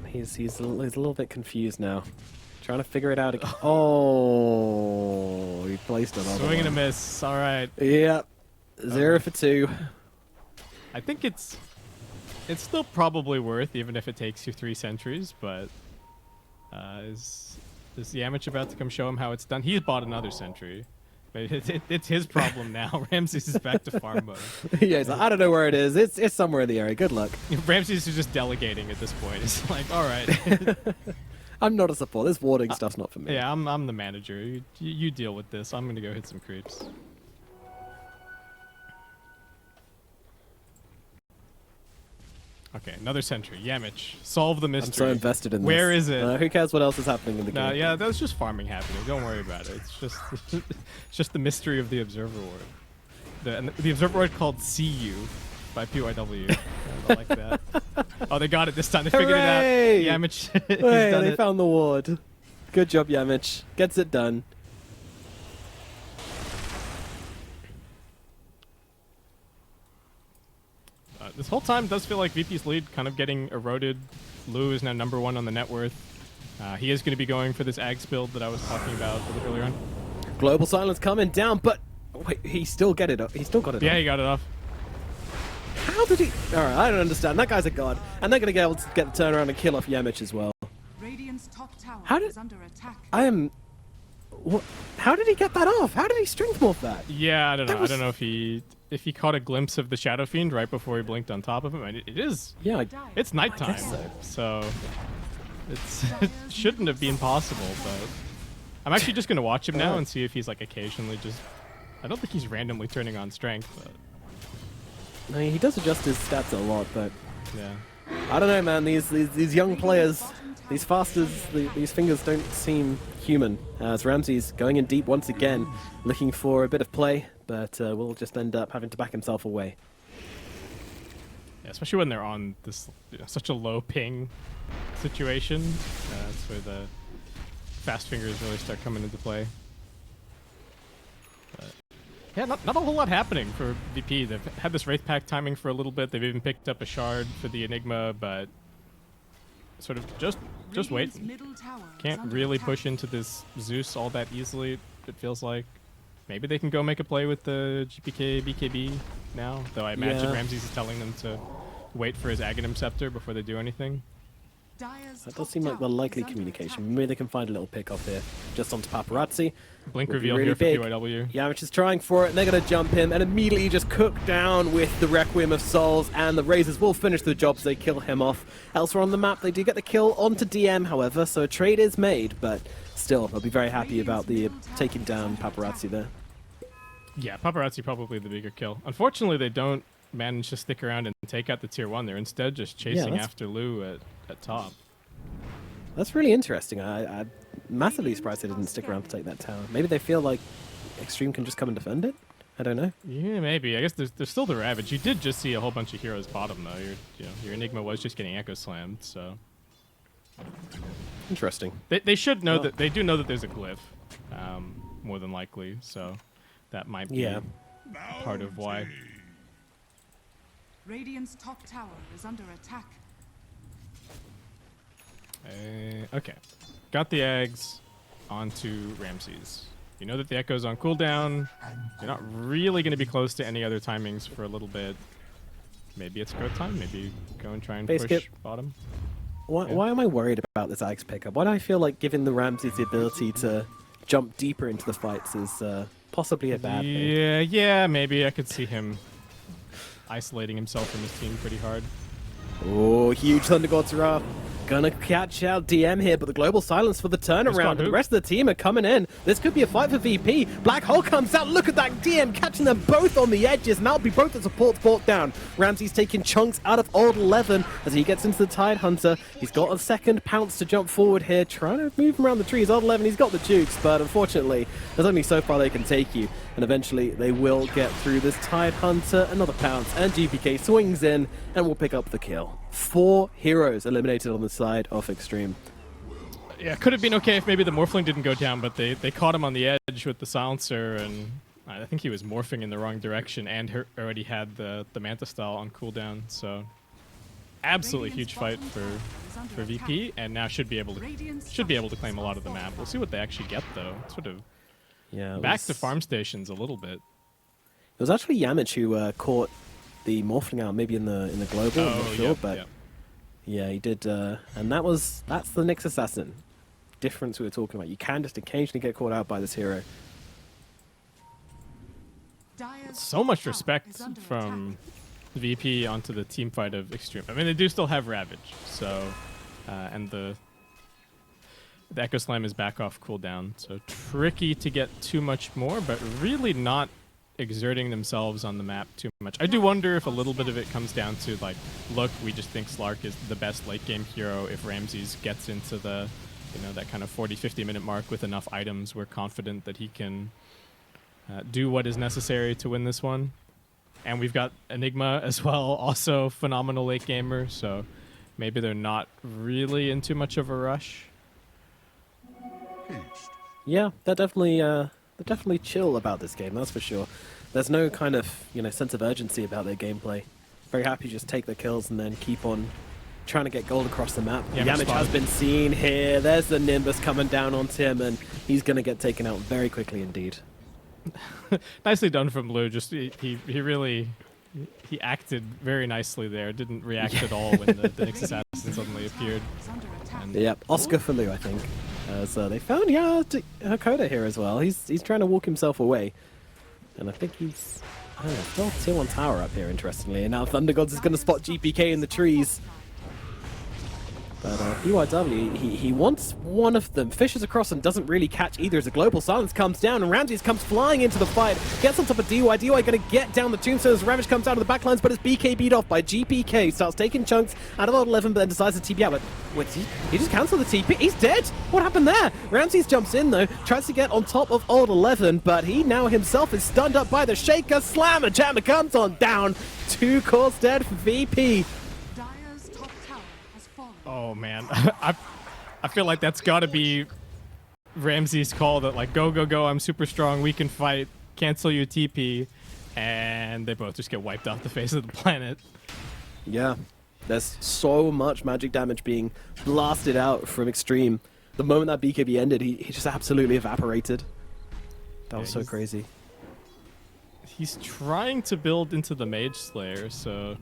He's a little bit confused now. Trying to figure it out again. Oh, he placed another
Swing and a miss. All right.
Yep. 0 for 2.
I think it's still probably worth, even if it takes you 3 sentries, but is Yamich about to come show him how it's done? He's bought another sentry. But it's his problem now. Ramses is back to farm mode.
Yeah, he's like, I don't know where it is. It's somewhere in the area. Good luck.
Ramses is just delegating at this point. It's like, all right.
I'm not a support. This warding stuff's not for me.
Yeah, I'm the manager. You deal with this. I'm gonna go hit some creeps. Okay, another sentry. Yamich, solve the mystery.
I'm so invested in this.
Where is it?
Who cares what else is happening in the game?
Yeah, that's just farming happening. Don't worry about it. It's just the mystery of the observer ward. The observer ward called "CU" by PYW. I like that. Oh, they got it this time. They figured
Hooray!
it out. Yamich, he's
Hey,
done
they
it.
found the ward. Good job, Yamich. Gets it done.
This whole time does feel like VP's lead kind of getting eroded. Lou is now #1 on the net worth. He is going to be going for this Ags build that I was talking about a little earlier on.
Global silence coming down, but wait, he still got it up. He still got it.
Yeah,
up.
he got it off.
How did he? All right, I don't understand. That guy's a god, and they're going to be able to get the turnaround and kill off Yamich as well.
Radiant's top tower
How did-
is under attack.
I am. What? How did he get that off? How did he strength morph that?
Yeah, I don't know.
That was-
I don't know if he caught a glimpse of the Shadow Fiend right before he blinked on top of him. And it is.
Yeah,
It's nighttime,
guess
so it shouldn't have been possible. But I'm actually just gonna watch him now and see if he's like occasionally just. I don't think he's randomly turning on strength, but
no, he does adjust his stats a lot, but
yeah.
I don't know, man. These young players, these fasters, these fingers don't seem human. As Ramses going in deep once again, looking for a bit of play, but will just end up having to back himself away.
Yeah, especially when they're on this such a low ping situation. That's where the fast fingers really start coming into play. But yeah, not a whole lot happening for VP. They've had this Wraith Pack timing for a little bit. They've even picked up a shard for the Enigma, but sort of just
Radiant's
wait.
middle tower is
Can't
under
really
attack.
push into this Zeus all that easily, it feels like. Maybe they can go make a play with the GPK BKB now, though I imagine
Yeah.
Ramses is telling them to wait for his Aghanim Scepter before they do anything.
Dire's
That
top
does seem like the
tower is
likely
under
communication.
attack.
Maybe they can find a little pick off here, just onto Paparazzi.
Blink
Would be
reveal
really
here for
big.
PYW.
Yamich is trying for it, and they're going to jump him and immediately just cook down with the Requiem of Souls, and the Razors will finish the job as they kill him off. Elsewhere on the map, they do get the kill onto DM, however, so a trade is made, but still, they'll be very happy about the taking down Paparazzi there.
Yeah, Paparazzi probably the bigger kill. Unfortunately, they don't manage to stick around and take out the tier 1. They're instead just chasing
that's-
after Lou at top.
That's really interesting. I'm massively surprised they didn't stick around to take that tower. Maybe they feel like Xtreme can just come and defend it? I don't know.
Yeah, maybe. I guess there's still the Ravage. You did just see a whole bunch of heroes bottom, though. Your Enigma was just getting echo slammed, so...
Interesting.
They should know
Well-
that they do know that there's a glyph, more than likely. So that might be
Yeah.
part of why.
Radiant's top tower is under attack.
Okay, got the eggs onto Ramses. You know that the echo's on cooldown. You're not really going to be close to any other timings for a little bit. Maybe it's growth time. Maybe go and try and
Base
push
skip.
bottom.
Why am I worried about this Axe pickup? Why do I feel like giving the Ramses the ability to jump deeper into the fights is possibly a bad thing?
Yeah, maybe I could see him isolating himself from his team pretty hard.
Oh, huge Thunder God's Wrath. Gonna catch out DM here, but the global silence for the turnaround.
who?
The rest of the team are coming in. This could be a fight for VP. Black Hole comes out. Look at that DM catching them both on the edges. And that'll be both the supports brought down. Ramsey's taking chunks out of Old 11 as he gets into the Tide Hunter. He's got a second pounce to jump forward here, trying to move him around the trees. Old 11, he's got the jukes, but unfortunately, there's only so far they can take you. And eventually, they will get through this Tide Hunter. Another pounce, and GPK swings in and will pick up the kill. 4 heroes eliminated on the side of Xtreme.
Yeah, could have been okay if maybe the Morphling didn't go down, but they caught him on the edge with the silencer, and I think he was morphing in the wrong direction and already had the Manta style on cooldown. So absolutely huge fight for VP, and now should be able to claim a lot of the map. We'll see what they actually get though. Sort of
Yeah,
back to farm stations a little bit.
It was actually Yamich who caught the Morphling out, maybe in the global, I'm not sure, but yeah, he did, and that's the Nyx Assassin difference we were talking about. You can just occasionally get caught out by this hero.
so much respect from VP onto the team fight of Xtreme. I mean, they do still have Ravage, so and the Echo Slam is back off cooldown, so tricky to get too much more, but really not exerting themselves on the map too much. I do wonder if a little bit of it comes down to, like, look, we just think Slark is the best late game hero. If Ramses gets into the, you know, that kind of 40-50 minute mark with enough items, we're confident that he can do what is necessary to win this one. And we've got Enigma as well, also phenomenal late gamer, so maybe they're not really in too much of a rush.
Yeah, they're definitely chill about this game, that's for sure. There's no kind of, you know, sense of urgency about their gameplay. Very happy to just take the kills and then keep on trying to get gold across the map. Yamich has been seen here. There's the Nimbus coming down onto him, and he's going to get taken out very quickly indeed.
Nicely done from Blue. Just he really acted very nicely there. Didn't react at all when the Nyx assassin suddenly appeared. And
yep, Oscar for Lou, I think. So they found Hakoda here as well. He's trying to walk himself away, and I think he's still tier 1 tower up here. Interestingly, and now Thundergods is going to spot GPK in the trees. But PYW, he wants one of them, fishes across and doesn't really catch either as a global silence comes down, and Ramses comes flying into the fight, gets on top of DY. DY going to get down the tombstones. Ravage comes out of the backlines, but it's BK beat off by GPK. Starts taking chunks out of old 11, but then decides to TP out. But wait, he just cancelled the TP? He's dead? What happened there? Ramses jumps in though, tries to get on top of old 11, but he now himself is stunned up by the Shaker. Slammer Jammer comes on down. 2 cores dead for VP.
oh man, I feel like that's got to be Ramses' call that, like, go, go, go, I'm super strong, we can fight, cancel your TP, and they both just get wiped off the face of the planet.
Yeah, there's so much magic damage being blasted out from Xtreme. The moment that BKB ended, he just absolutely evaporated. That was so crazy.
He's trying to build into the Mage Slayer, so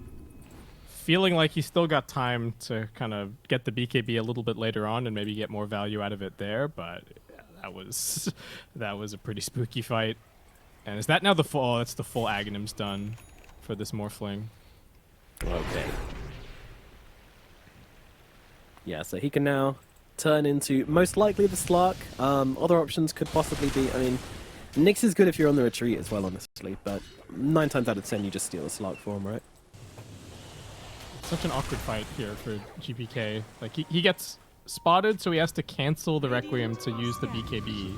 feeling like he's still got time to kind of get the BKB a little bit later on and maybe get more value out of it there, but yeah, that was a pretty spooky fight. And is that now the full, oh, that's the full Aghanim's done for this Morphling.
Okay. Yeah, so he can now turn into most likely the Slark. Other options could possibly be, I mean, Nyx is good if you're on the retreat as well, honestly, but 9 times out of 10 you just steal the Slark form, right?
Such an awkward fight here for GPK. Like, he gets spotted, so he has to cancel the Requiem to use the BKB.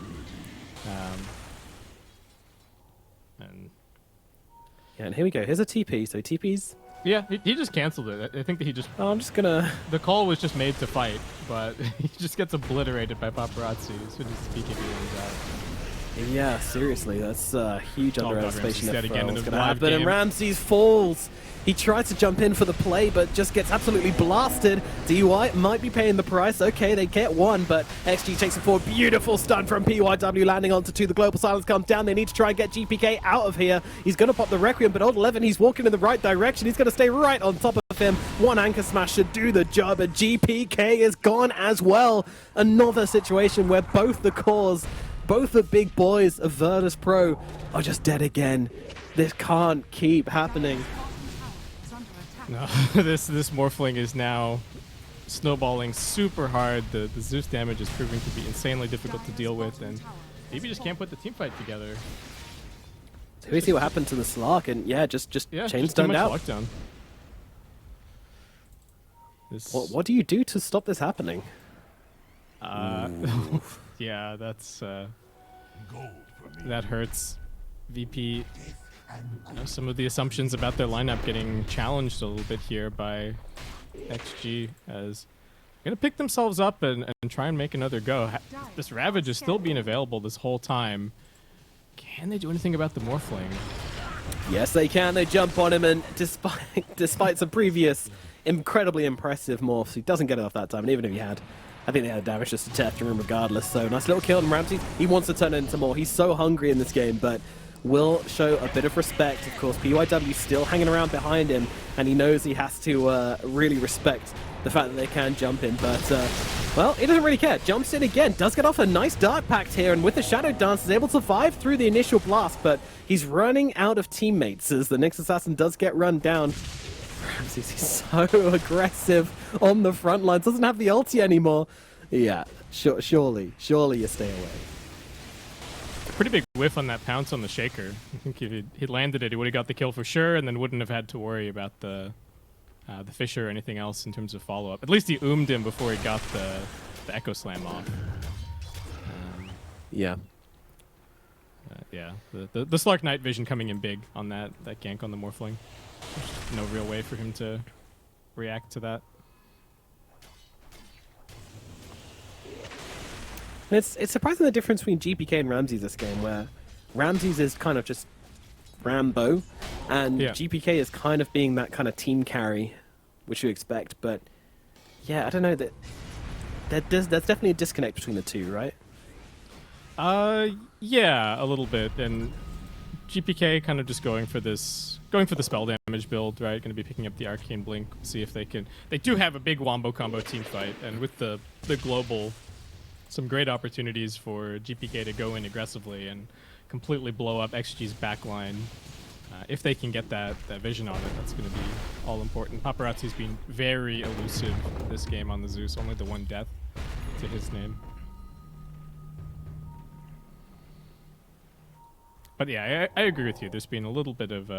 Yeah, and here we go. Here's a TP. So TP's...
Yeah, he just canceled it. I think that he just...
Oh, I'm just gonna...
The call was just made to fight, but he just gets obliterated by Paparazzi as soon as the BKB runs out.
Yeah, seriously, that's a huge underestimation of what's
again
going to happen. And Ramses falls. He tries to jump in for the play, but just gets absolutely blasted. DY might be paying the price. Okay, they get one, but XG takes it forward. Beautiful stun from PYW landing onto 2. The global silence comes down. They need to try and get GPK out of here. He's going to pop the Requiem, but old 11, he's walking in the right direction. He's going to stay right on top of him. One anchor smash should do the job, and GPK is gone as well. Another situation where both the cores, both the big boys of Virtus.pro are just dead again. This can't keep happening.
No, this Morphling is now snowballing super hard. The Zeus damage is proving to be insanely difficult to deal with, and maybe just can't put the team fight together.
So we see what happened to the Slark, and yeah, just chain stunned out.
Lockdown.
What do you do to stop this happening?
Yeah, that's that hurts. VP, you know, some of the assumptions about their lineup getting challenged a little bit here by XG, as they're gonna pick themselves up and try and make another go. This Ravage is still being available this whole time. Can they do anything about the Morphling?
Yes, they can. They jump on him, and despite some previous incredibly impressive morphs, he doesn't get it off that time. And even if he had, I think they had damage just to test him regardless. So nice little kill on Ramsey. He wants to turn it into more. He's so hungry in this game, but will show a bit of respect. Of course, PYW still hanging around behind him, and he knows he has to really respect the fact that they can jump in. But Well, he doesn't really care. Jumps in again. Does get off a nice Dark Pact here, and with the Shadow Dance is able to survive through the initial blast, but he's running out of teammates as the Nyx Assassin does get run down. Ramses, he's so aggressive on the front lines. Doesn't have the ulti anymore. Yeah, surely you stay away.
Pretty big whiff on that pounce on the Shaker. I think if he landed it, he would have got the kill for sure, and then wouldn't have had to worry about the Fisher or anything else in terms of follow-up. At least he oomed him before he got the Echo Slam off.
Yeah.
Yeah, the Slark Night Vision coming in big on that gank on the Morphling. There's no real way for him to react to that.
It's surprising the difference between GPK and Ramses this game, where Ramses is kind of just Rambo, and GPK is kind of being that kind of team carry, which you expect. But yeah, I don't know, there's definitely a disconnect between the two, right?
Yeah, a little bit. And GPK kind of just going for the spell damage build, right? Going to be picking up the Arcane Blink, see if they can. They do have a big wombo combo team fight, and with the global, some great opportunities for GPK to go in aggressively and completely blow up XG's backline. If they can get that vision on it, that's going to be all important. Paparazzi's been very elusive this game on the Zeus, only the one death to his name. But yeah, I agree with you. There's been a little bit of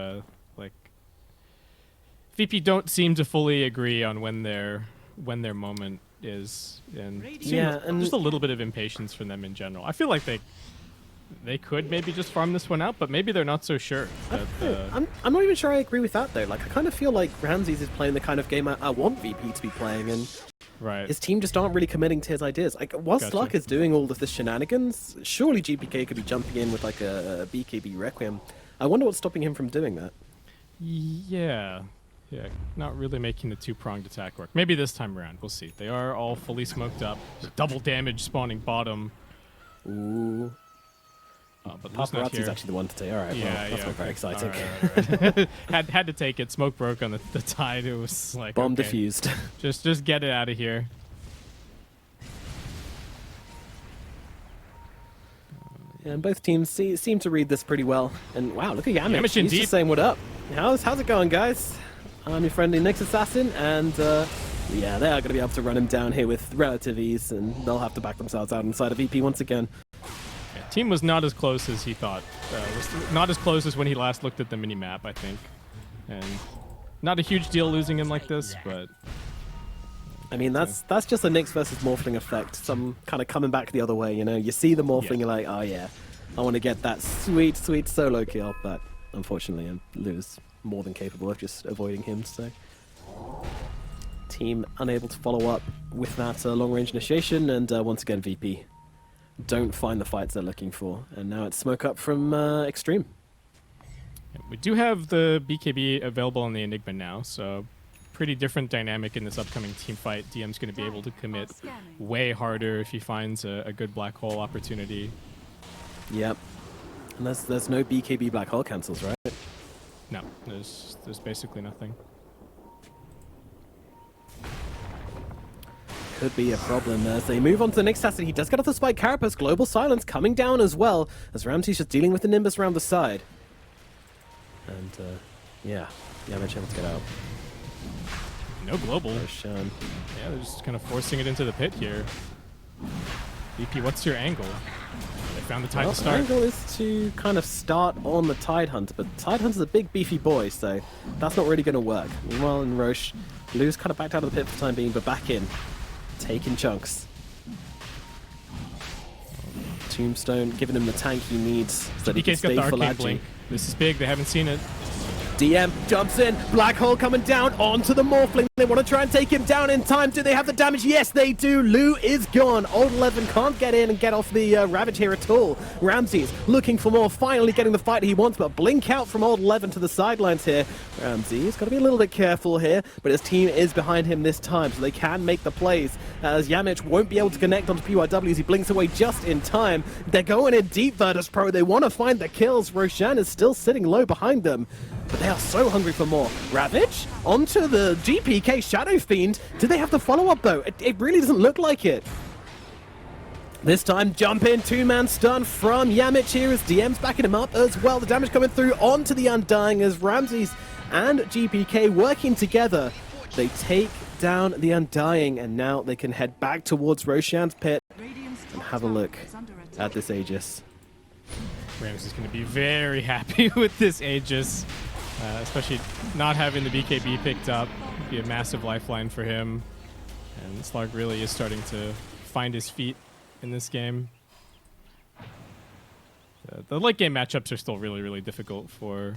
like VP don't seem to fully agree on when their moment is, and
and
just a little bit of impatience from them in general. I feel like they could maybe just farm this one out, but maybe they're not so sure.
I'm not even sure I agree with that though. Like, I kind of feel like Ramses is playing the kind of game I want VP to be playing, and his team just aren't really committing to his ideas. Like, while Slark is doing all of this shenanigans, surely GPK could be jumping in with like a BKB Requiem. I wonder what's stopping him from doing that.
Yeah, not really making the two-pronged attack work. Maybe this time around, we'll see. They are all fully smoked up. Double damage spawning bottom.
Ooh.
But
Paparazzi's actually the one to take. All right, that's not very exciting.
All right. had to take it. Smoke broke on the tide. It was like
bomb diffused.
just get it out of here.
Yeah, and both teams seem to read this pretty well. And wow, look at Yamish. He's
deep.
just saying what up. How's it going, guys? I'm your friendly Nyx Assassin, and yeah, they are going to be able to run him down here with relative ease, and they'll have to back themselves out inside of EP once again.
Team was not as close as he thought. Was not as close as when he last looked at the mini-map, I think. And not a huge deal losing him like this, but...
I mean, that's just a Nyx versus Morphling effect. Some kind of coming back the other way, you know? You see the Morphling, you're like, oh yeah, I want to get that sweet, sweet solo kill, but unfortunately, Lou's more than capable of just avoiding him, so... Team unable to follow up with that long-range initiation, and once again, VP don't find the fights they're looking for, and now it's smoke up from Xtreme.
We do have the BKB available on the Enigma now, so pretty different dynamic in this upcoming team fight. DM's going to be able to commit way harder if he finds a good black hole opportunity. Yep.
And there's no BKB black hole cancels, right?
No, there's basically nothing.
Could be a problem as they move on to the next asset. He does get off the spike carapace. Global silence coming down as well, as Ramsey's just dealing with the Nimbus around the side. And yeah, Yamish able to get out.
No global.
Roshan.
Yeah, they're just kind of forcing it into the pit here. VP, what's your angle? They found the Tide to start.
The angle is to kind of start on the Tide Hunter, but Tide Hunter's a big beefy boy, so that's not really going to work. Meanwhile, in Roche, Lou's kind of backed out of the pit for the time being, but back in. Taking chunks. Tombstone giving him the tank he needs so that he can stay
got the
full
Arcane Blink. This is big, they haven't seen it.
DM jumps in, black hole coming down onto the Morphling. They want to try and take him down in time. Do they have the damage? Yes, they do. Lou is gone. Old 11 can't get in and get off the Ravage here at all. Ramses looking for more, finally getting the fight he wants, but blink out from Old 11 to the sidelines here. Ramses got to be a little bit careful here, but his team is behind him this time, so they can make the plays, as Yamish won't be able to connect onto PYW as he blinks away just in time. They're going in deep, Virtus.pro. They want to find the kills. Roshan is still sitting low behind them. but they are so hungry for more. Ravage onto the GPK Shadow Fiend. Do they have the follow-up though? It really doesn't look like it. This time, jump in, two-man stun from Yamich here as DM's backing him up as well. The damage coming through onto the Undying as Ramses and GPK working together. They take down the Undying, and now they can head back towards Roshan's pit and have a look at this Aegis.
Rams is going to be very happy with this Aegis, especially not having the BKB picked up. It'd be a massive lifeline for him, and Slark really is starting to find his feet in this game. The late game matchups are still really, really difficult for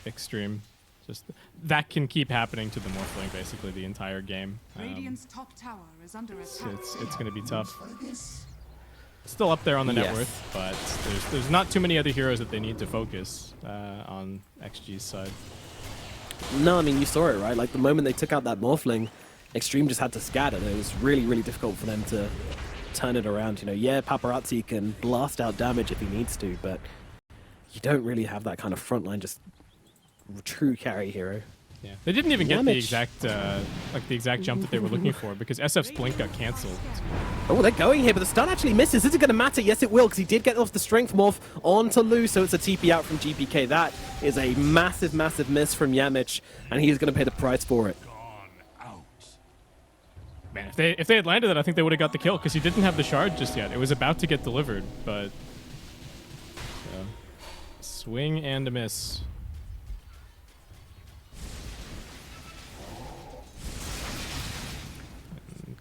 Xtreme. Just that can keep happening to the Morphling basically the entire game.
Radiant's top tower is under attack.
It's going to be tough. Still up there on the net worth, but there's not too many other heroes that they need to focus on XG's side.
No, I mean, you saw it, right? Like, the moment they took out that Morphling, Xtreme just had to scatter. It was really, really difficult for them to turn it around. You know, yeah, Paparazzi can blast out damage if he needs to, but you don't really have that kind of frontline, just true carry hero.
Yeah, they didn't even get the exact jump that they were looking for because SF's blink got cancelled.
Oh, they're going here, but the stun actually misses. Is it going to matter? Yes, it will, because he did get off the strength morph onto Lu, so it's a TP out from GPK. That is a massive, massive miss from Yamich, and he's going to pay the price for it.
Man, if they had landed it, I think they would have got the kill because he didn't have the shard just yet. It was about to get delivered, but swing and a miss.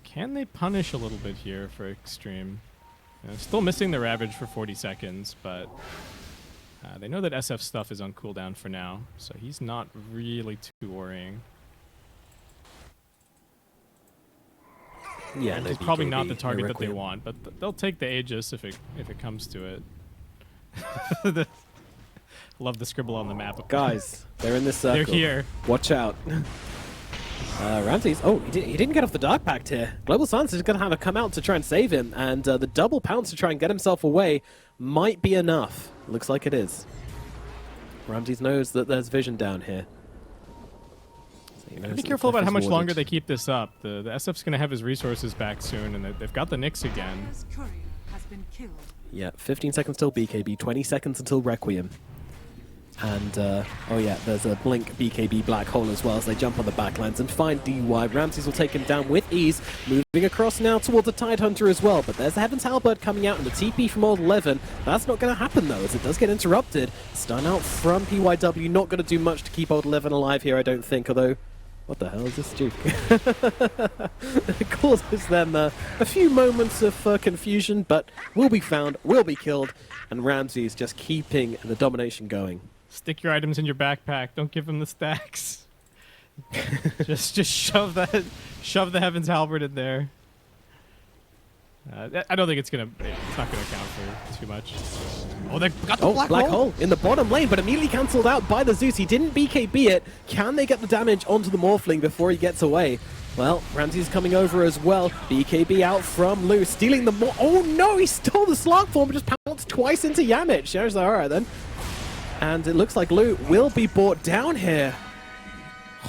Can they punish a little bit here for Xtreme? Still missing the Ravage for 40 seconds, but they know that SF stuff is on cooldown for now, so he's not really too worrying.
Yeah,
and he's probably not the target that they want, but they'll take the Aegis if it comes to it. Love the scribble on the map.
Guys, they're in this circle.
They're here.
Watch out. Ramses, oh, he didn't get off the Dark Pact here. Global Silence is going to have to come out to try and save him, and the double pounce to try and get himself away might be enough. Looks like it is. Ramses knows that there's vision down here.
So be careful about how much longer they keep this up. The SF's going to have his resources back soon, and they've got the Nyx again.
Yeah, 15 seconds till BKB, 20 seconds until Requiem. And, oh yeah, there's a Blink BKB Black Hole as well as they jump on the backlines and find DY. Ramses will take him down with ease, moving across now towards the Tidehunter as well. But there's the Heaven's Halberd coming out and the TP from Old 11. That's not going to happen though, as it does get interrupted. Stun out from PYW, not going to do much to keep Old 11 alive here, I don't think, although... What the hell is this juke? It causes them a few moments of confusion, but will be found, will be killed, and Ramses just keeping the domination going.
Stick your items in your backpack. Don't give them the stacks. just shove the Heaven's Halberd in there. I don't think it's not gonna count for too much. Oh, they got the black hole
in the bottom lane, but immediately cancelled out by the Zeus. He didn't BKB it. Can they get the damage onto the Morphling before he gets away? Well, Ramses coming over as well. BKB out from Lu, stealing the oh no, he stole the Slug form, but just pounced twice into Yamich. There's alright then. And it looks like Lu will be brought down here.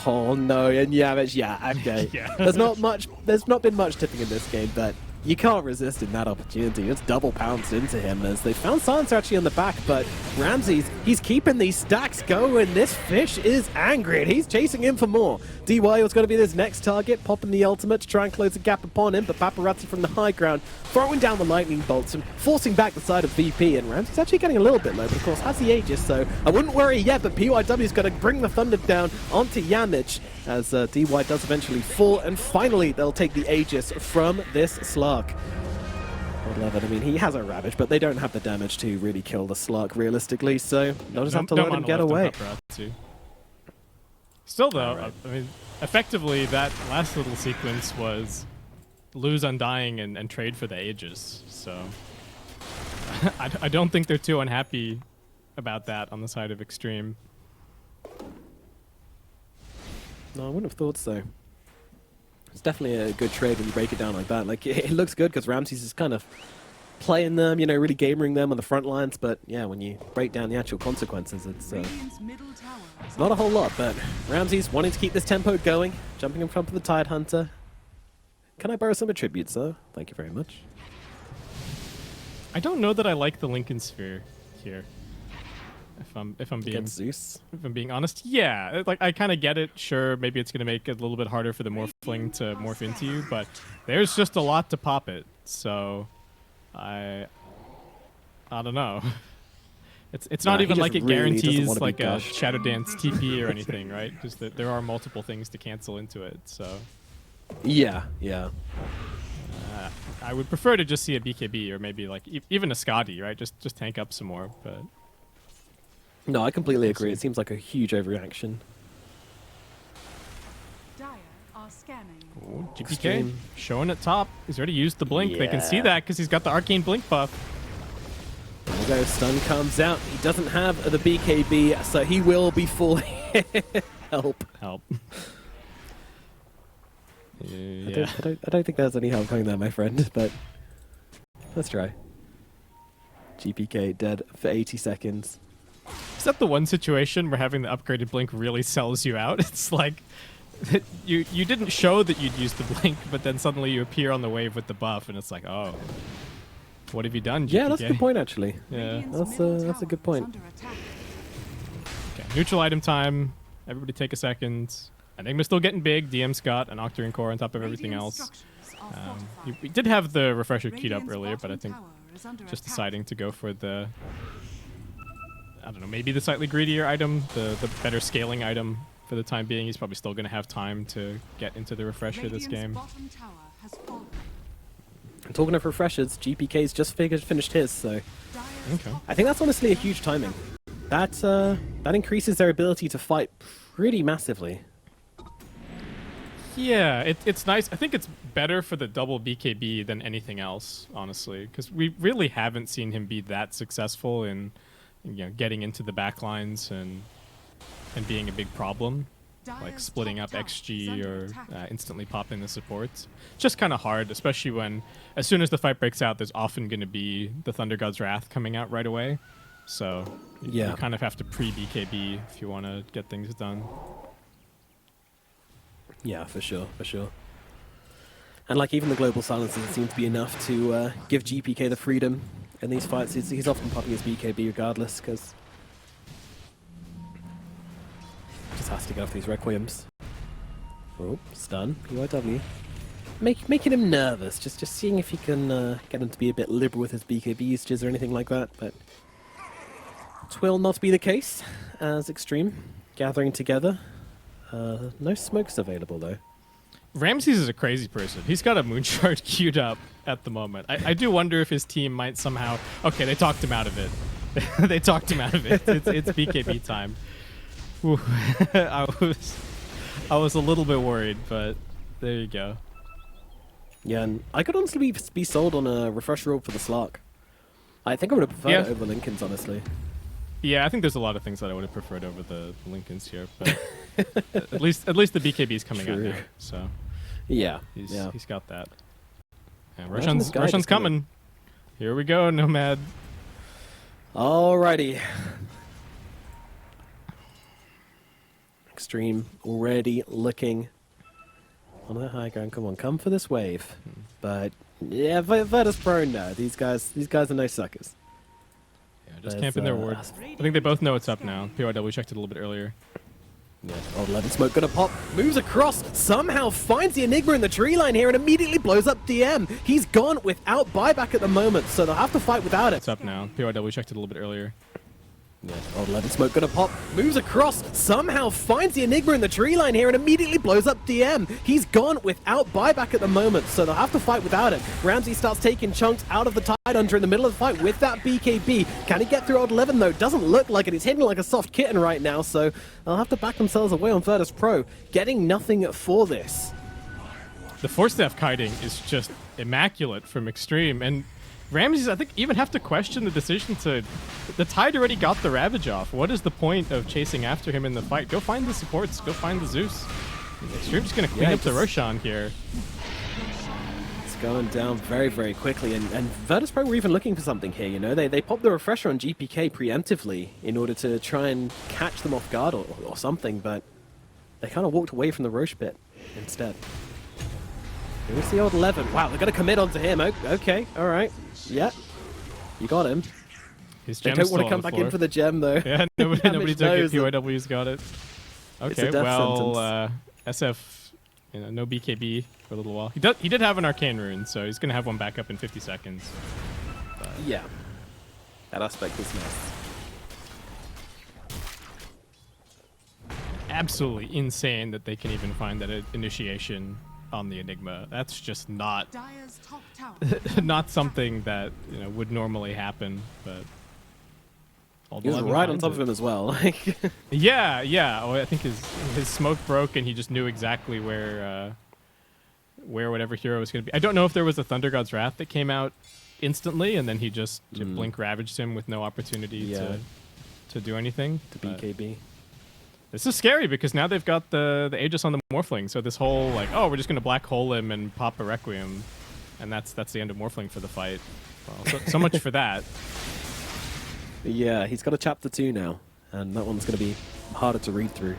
Oh no, and Yamich, yeah, okay.
Yeah.
There's not been much tipping in this game, but you can't resist in that opportunity. It's double pounced into him as they found Silencer actually on the back, but Ramses, he's keeping these stacks going. This fish is angry and he's chasing him for more. DY was going to be this next target, popping the ultimate to try and close the gap upon him, but Paparazzi from the high ground throwing down the lightning bolts and forcing back the side of VP, and Ramses actually getting a little bit low, but of course has the Aegis, so I wouldn't worry yet, but PYW is going to bring the thunder down onto Yamich as DY does eventually fall, and finally they'll take the Aegis from this Slark. I love it. I mean, he has a Ravage, but they don't have the damage to really kill the Slark realistically, so they'll just have to let him get away.
Still though, right. I mean, effectively that last little sequence was lose Undying and trade for the Aegis, so I don't think they're too unhappy about that on the side of Xtreme.
No, I wouldn't have thought so. It's definitely a good trade when you break it down like that. Like, it looks good because Ramses is kind of playing them, you know, really gamering them on the front lines. But yeah, when you break down the actual consequences, it's
Radiant's middle tower is
not a whole lot. But Ramsey's wanting to keep this tempo going, jumping in front of the Tide Hunter. Can I borrow some attributes, though? Thank you very much.
I don't know that I like the Lincoln Sphere here. If I'm being
Against Zeus.
If I'm being honest, yeah, like I kind of get it. Sure, maybe it's gonna make it a little bit harder for the Morphling to morph into you, but there's just a lot to pop it. So, I don't know. It's not even like it
really
guarantees
doesn't
like
wanna
a
be gushed.
Shadow Dance TP or anything, right? Just that there are multiple things to cancel into it. So,
Yeah.
I would prefer to just see a BKB or maybe like even a Scotty, right? Just tank up some more, but.
No, I completely agree. It seems like a huge overreaction.
dire are scanning.
Ooh, GPK
Extreme.
showing it top. He's already used the blink. They can see
Yeah.
that because he's got the arcane blink buff.
There we go. Stun comes out. He doesn't have the BKB, so he will be full help.
Help.
I
Yeah.
don't think there's any help coming there, my friend, but let's try. GPK dead for 80 seconds.
Is that the one situation where having the upgraded blink really sells you out? It's like you didn't show that you'd used the blink, but then suddenly you appear on the wave with the buff, and it's like, oh, what have you done, GPK?
Yeah, that's a good point, actually.
Yeah.
Radiant's
That's
middle
that's a
tower
good
is
point.
under attack.
Okay, neutral item time. Everybody take a second. Enigma's still getting big. DM's got an Octarine core on top of everything
Radiant
else.
structures are fortified.
We did have the refresher queued up
Radiant's
earlier, but I
bottom
think
tower is under
just
attack.
deciding to go for the, I don't know, maybe the slightly greedier item, the better scaling item for the time being. He's probably still going to have time to get into the refresher this
Radiant's
game.
bottom tower has fallen.
And talking of refreshers, GPK's just finished his, so
Dire's
Okay.
top
I think that's honestly a huge timing. That increases their ability to fight pretty massively.
Yeah, it's nice. I think it's better for the double BKB than anything else, honestly, because we really haven't seen him be that successful in, getting into the backlines and being a big problem, like
Dire's
splitting
top
up
tower
XG
is under
or
attack.
instantly popping the supports. Just kind of hard, especially when, as soon as the fight breaks out, there's often going to be the Thunder God's Wrath coming out right away. So
Yeah.
you kind of have to pre-BKB if you want to get things done.
Yeah, for sure. And like even the global silences seem to be enough to give GPK the freedom in these fights. He's often popping his BKB regardless, because just has to get off these requiems. Oh, stun, PYW. Making him nervous, just seeing if he can get him to be a bit liberal with his BKB usages or anything like that, but it will not be the case, as Xtreme gathering together. No smokes available, though.
Ramses is a crazy person. He's got a Moonshard queued up at the moment. I do wonder if his team might somehow... Okay, they talked him out of it. They talked him out of it. It's BKB time. Whew. I was a little bit worried, but there you go.
Yeah, and I could honestly be sold on a refresher roll for the Slark. I think I would have preferred it over Lincoln's, honestly.
Yeah, I think there's a lot of things that I would have preferred over the Lincolns here, but at least the BKB is coming out
True.
now, so
Yeah,
he's got that. And
Imagine this guy
Roshan's
just coming.
coming. Here we go, Nomad.
Alrighty. Xtreme already looking on the high ground. Come on, come for this wave. But yeah, Virtus.pro, no. These guys are no suckers.
Yeah, just
There's,
camping their ward. I think they both know it's up now. PYW checked it a little bit earlier.
Yeah. Old 11 smoke gonna pop, moves across, somehow finds the Enigma in the tree line here and immediately blows up DM. He's gone without buyback at the moment, so they'll have to fight without it.
It's up now. PYW checked it a little bit earlier.
Yeah. Old 11 smoke gonna pop, moves across, somehow finds the Enigma in the tree line here and immediately blows up DM. He's gone without buyback at the moment, so they'll have to fight without it. Ramsey starts taking chunks out of the Tide Hunter in the middle of the fight with that BKB. Can he get through Old 11 though? Doesn't look like it. He's hitting like a soft kitten right now, so they'll have to back themselves away on Virtus.pro, getting nothing for this.
The Force Staff kiting is just immaculate from Xtreme, and Ramses, I think, even have to question the decision to... The Tide already got the Ravage off. What is the point of chasing after him in the fight? Go find the supports. Go find the Zeus. Xtreme's going to clean up the
just-
Roshan here.
It's going down very, very quickly, and Virtus.pro were even looking for something here, you know? They popped the refresher on GPK preemptively in order to try and catch them off guard or something, but they kind of walked away from the Roche pit instead. Here we see old 11. Wow, they're going to commit onto him. Okay, alright. Yeah, you got him.
His
They
gem
don't
is
want
still
to
on
come
the
back
floor.
in for the gem, though.
Yeah, nobody
Damage
took it.
knows that
PYW's got it.
it's a
Okay,
death
well,
sentence.
SF, no BKB for a little while. He did have an arcane rune, so he's gonna have one back up in 50 seconds.
Yeah, that aspect is nice.
Absolutely insane that they can even find that initiation on the Enigma. That's just not
Dire's top tower.
not something that would normally happen. But
He was right on top of him as well. Like,
yeah. Oh, I think his smoke broke, and he just knew exactly where whatever hero was going to be. I don't know if there was a Thunder God's Wrath that came out instantly, and then he just blink ravaged him with no opportunity to do anything.
to BKB.
This is scary because now they've got the Aegis on the Morphling, so this whole like, oh, we're just gonna black hole him and pop a Requiem, and that's the end of Morphling for the fight. Well, so much for that.
Yeah, he's got a chapter 2 now, and that one's going to be harder to read through.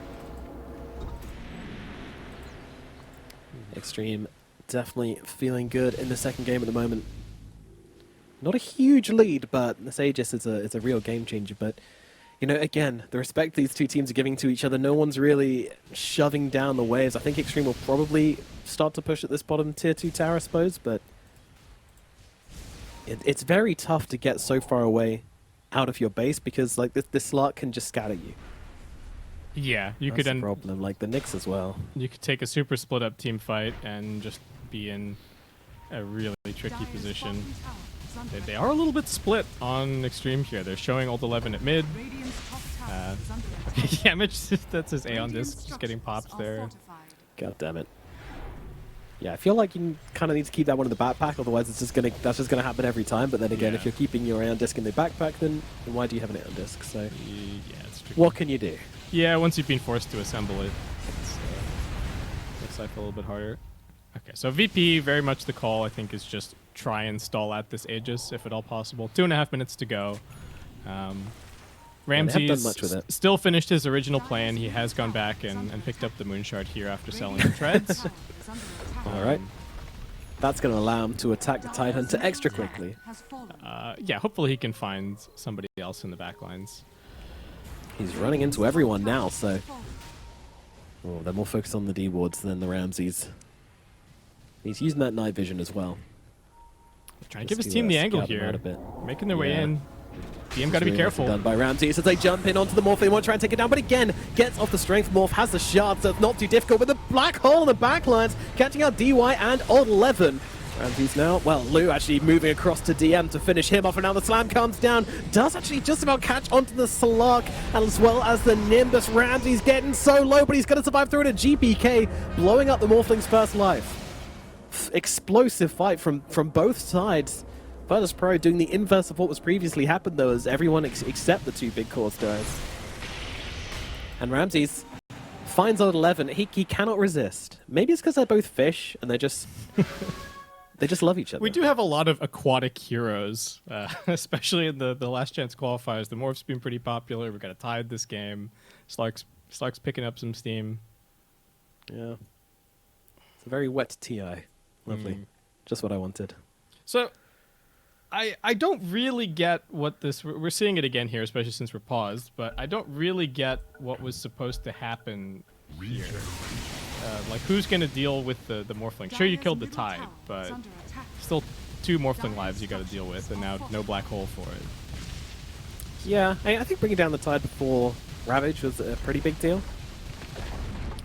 Xtreme definitely feeling good in the second game at the moment. Not a huge lead, but this Aegis is a real game changer. But again, the respect these two teams are giving to each other, no one's really shoving down the waves. I think Xtreme will probably start to push at this bottom tier 2 tower, I suppose, but it's very tough to get so far away out of your base because like this Slark can just scatter you.
Yeah, you
That's
could
the problem. Like the Nyx as well.
You could take a super split up team fight and just be in a really tricky
Dire's
position.
bottom tower is under
They
attack.
are a little bit split on Xtreme here. They're showing ult 11 at mid.
Radiant's top tower is under attack.
Yeah, Mitch, that's his Aeon
Radiant's
disc just getting
structures
popped
are
there.
fortified.
God damn it. Yeah, I feel like you kind of need to keep that one in the backpack, otherwise that's just gonna happen every time. But then again,
Yeah.
if you're keeping your Aeon disc in the backpack, then why do you have an Aeon disc? So
Yeah, it's tricky.
what can you do?
Yeah, once you've been forced to assemble it, it's makes life a little bit harder. Okay, so VP, very much the call, I think, is just try and stall at this Aegis, if at all possible. 2.5 minutes to go. Ramsey's
much with it.
still finished his original plan. He has gone back and picked up the Moonshard here after selling the treads.
Tower is under attack.
All right, that's gonna allow him to attack the Tidehunter extra quickly.
Has fallen.
Yeah, hopefully he can find somebody else in the back lines.
He's running into everyone now, so they're more focused on the D wards than the Ramses. He's using that night vision as well.
Trying to give
Just
his team the angle
scout them
here.
out a bit.
Making their way
Yeah.
in. DM got to be
Really
careful.
nicely done by Ramses as they jump in onto the Morph. They want to try and take it down, but again, gets off the strength. Morph has the shard, so it's not too difficult. With the black hole in the backlines, catching out DY and Odd 11. Ramses now, well, Lou actually moving across to DM to finish him off, and now the slam comes down. Does actually just about catch onto the Slark, as well as the Nimbus. Ramses getting so low, but he's going to survive through it. A GPK, blowing up the Morphling's first life. Explosive fight from both sides. Virtus.pro doing the inverse of what was previously happened, though, as everyone except the two big cores dies. And Ramses finds Odd 11. He cannot resist. Maybe it's because they're both fish and they're just they just love each other.
We do have a lot of aquatic heroes, especially in the last chance qualifiers. The Morph's been pretty popular. We've got a Tide this game. Slark's picking up some steam.
Yeah. It's a very wet TI. Lovely. Just what I wanted.
So, I don't really get what this... We're seeing it again here, especially since we're paused, but I don't really get what was supposed to happen here. Like, who's going to deal with the Morphling? Sure, you
Dire's
killed the
middle
Tide,
tower is
but
under attack.
still 2 Morphling lives you got to deal with, and now no black hole for it.
Yeah, I think bringing down the Tide before Ravage was a pretty big deal.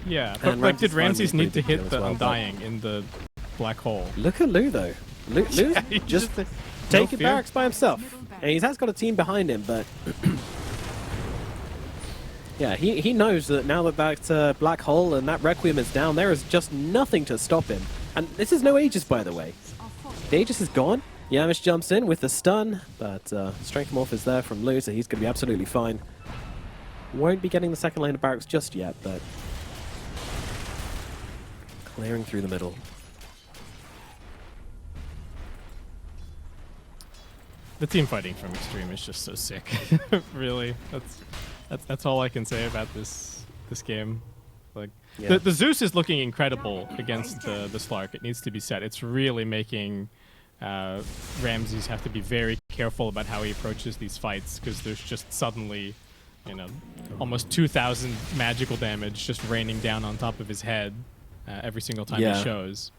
Yeah, but
And
like, did
Ramses
Ramses need to
finally
hit
did
the
as well,
Undying in the black hole?
Look at Lou, though. Lou's
he
just
no
taking
fear.
barracks by himself. And he has got a team behind him, but... yeah, he knows that now that black hole and that Requiem is down, there is just nothing to stop him. And this is no Aegis, by the way. The Aegis is gone. Yamish jumps in with the stun, but Strength Morph is there from Lou, so he's going to be absolutely fine. Won't be getting the second lane of barracks just yet, but... clearing through the middle.
the team fighting from Xtreme is just so sick. Really, that's all I can say about this game. Like the Zeus is looking incredible against the Slark. It needs to be said. It's really making Ramses have to be very careful about how he approaches these fights, because there's just suddenly, you know, almost 2,000 magical damage just raining down on top of his head every single time he shows.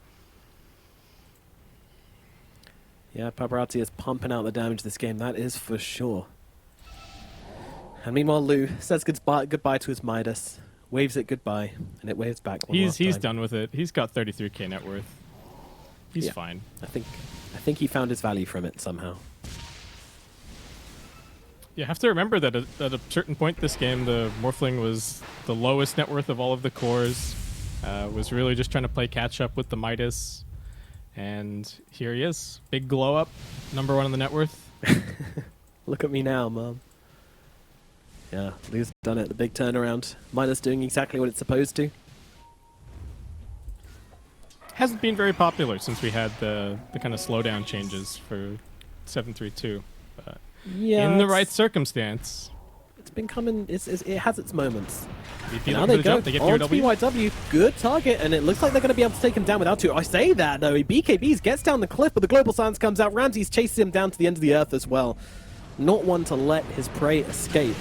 Yeah, Paparazzi is pumping out the damage this game, that is for sure. And meanwhile, Lou says goodbye to his Midas, waves it goodbye, and it waves back one last time.
He's done with it. He's got 33k net worth. He's fine.
I think he found his value from it somehow.
You have to remember that at a certain point this game, the Morphling was the lowest net worth of all of the cores, was really just trying to play catch up with the Midas. And here he is. Big glow up. Number 1 on the net worth.
Look at me now, Mom. Yeah, Lou's done it. The big turnaround. Midas doing exactly what it's supposed to.
Hasn't been very popular since we had the kind of slowdown changes for 732. But
Yeah,
in the right circumstance.
It's been coming. It has its moments.
Now
they go.
They get
On to
DRW.
BYW. Good target, and it looks like they're going to be able to take him down without two. I say that, though. BKBs gets down the cliff, but the Global Silence comes out. Ramses chases him down to the end of the earth as well. Not one to let his prey escape.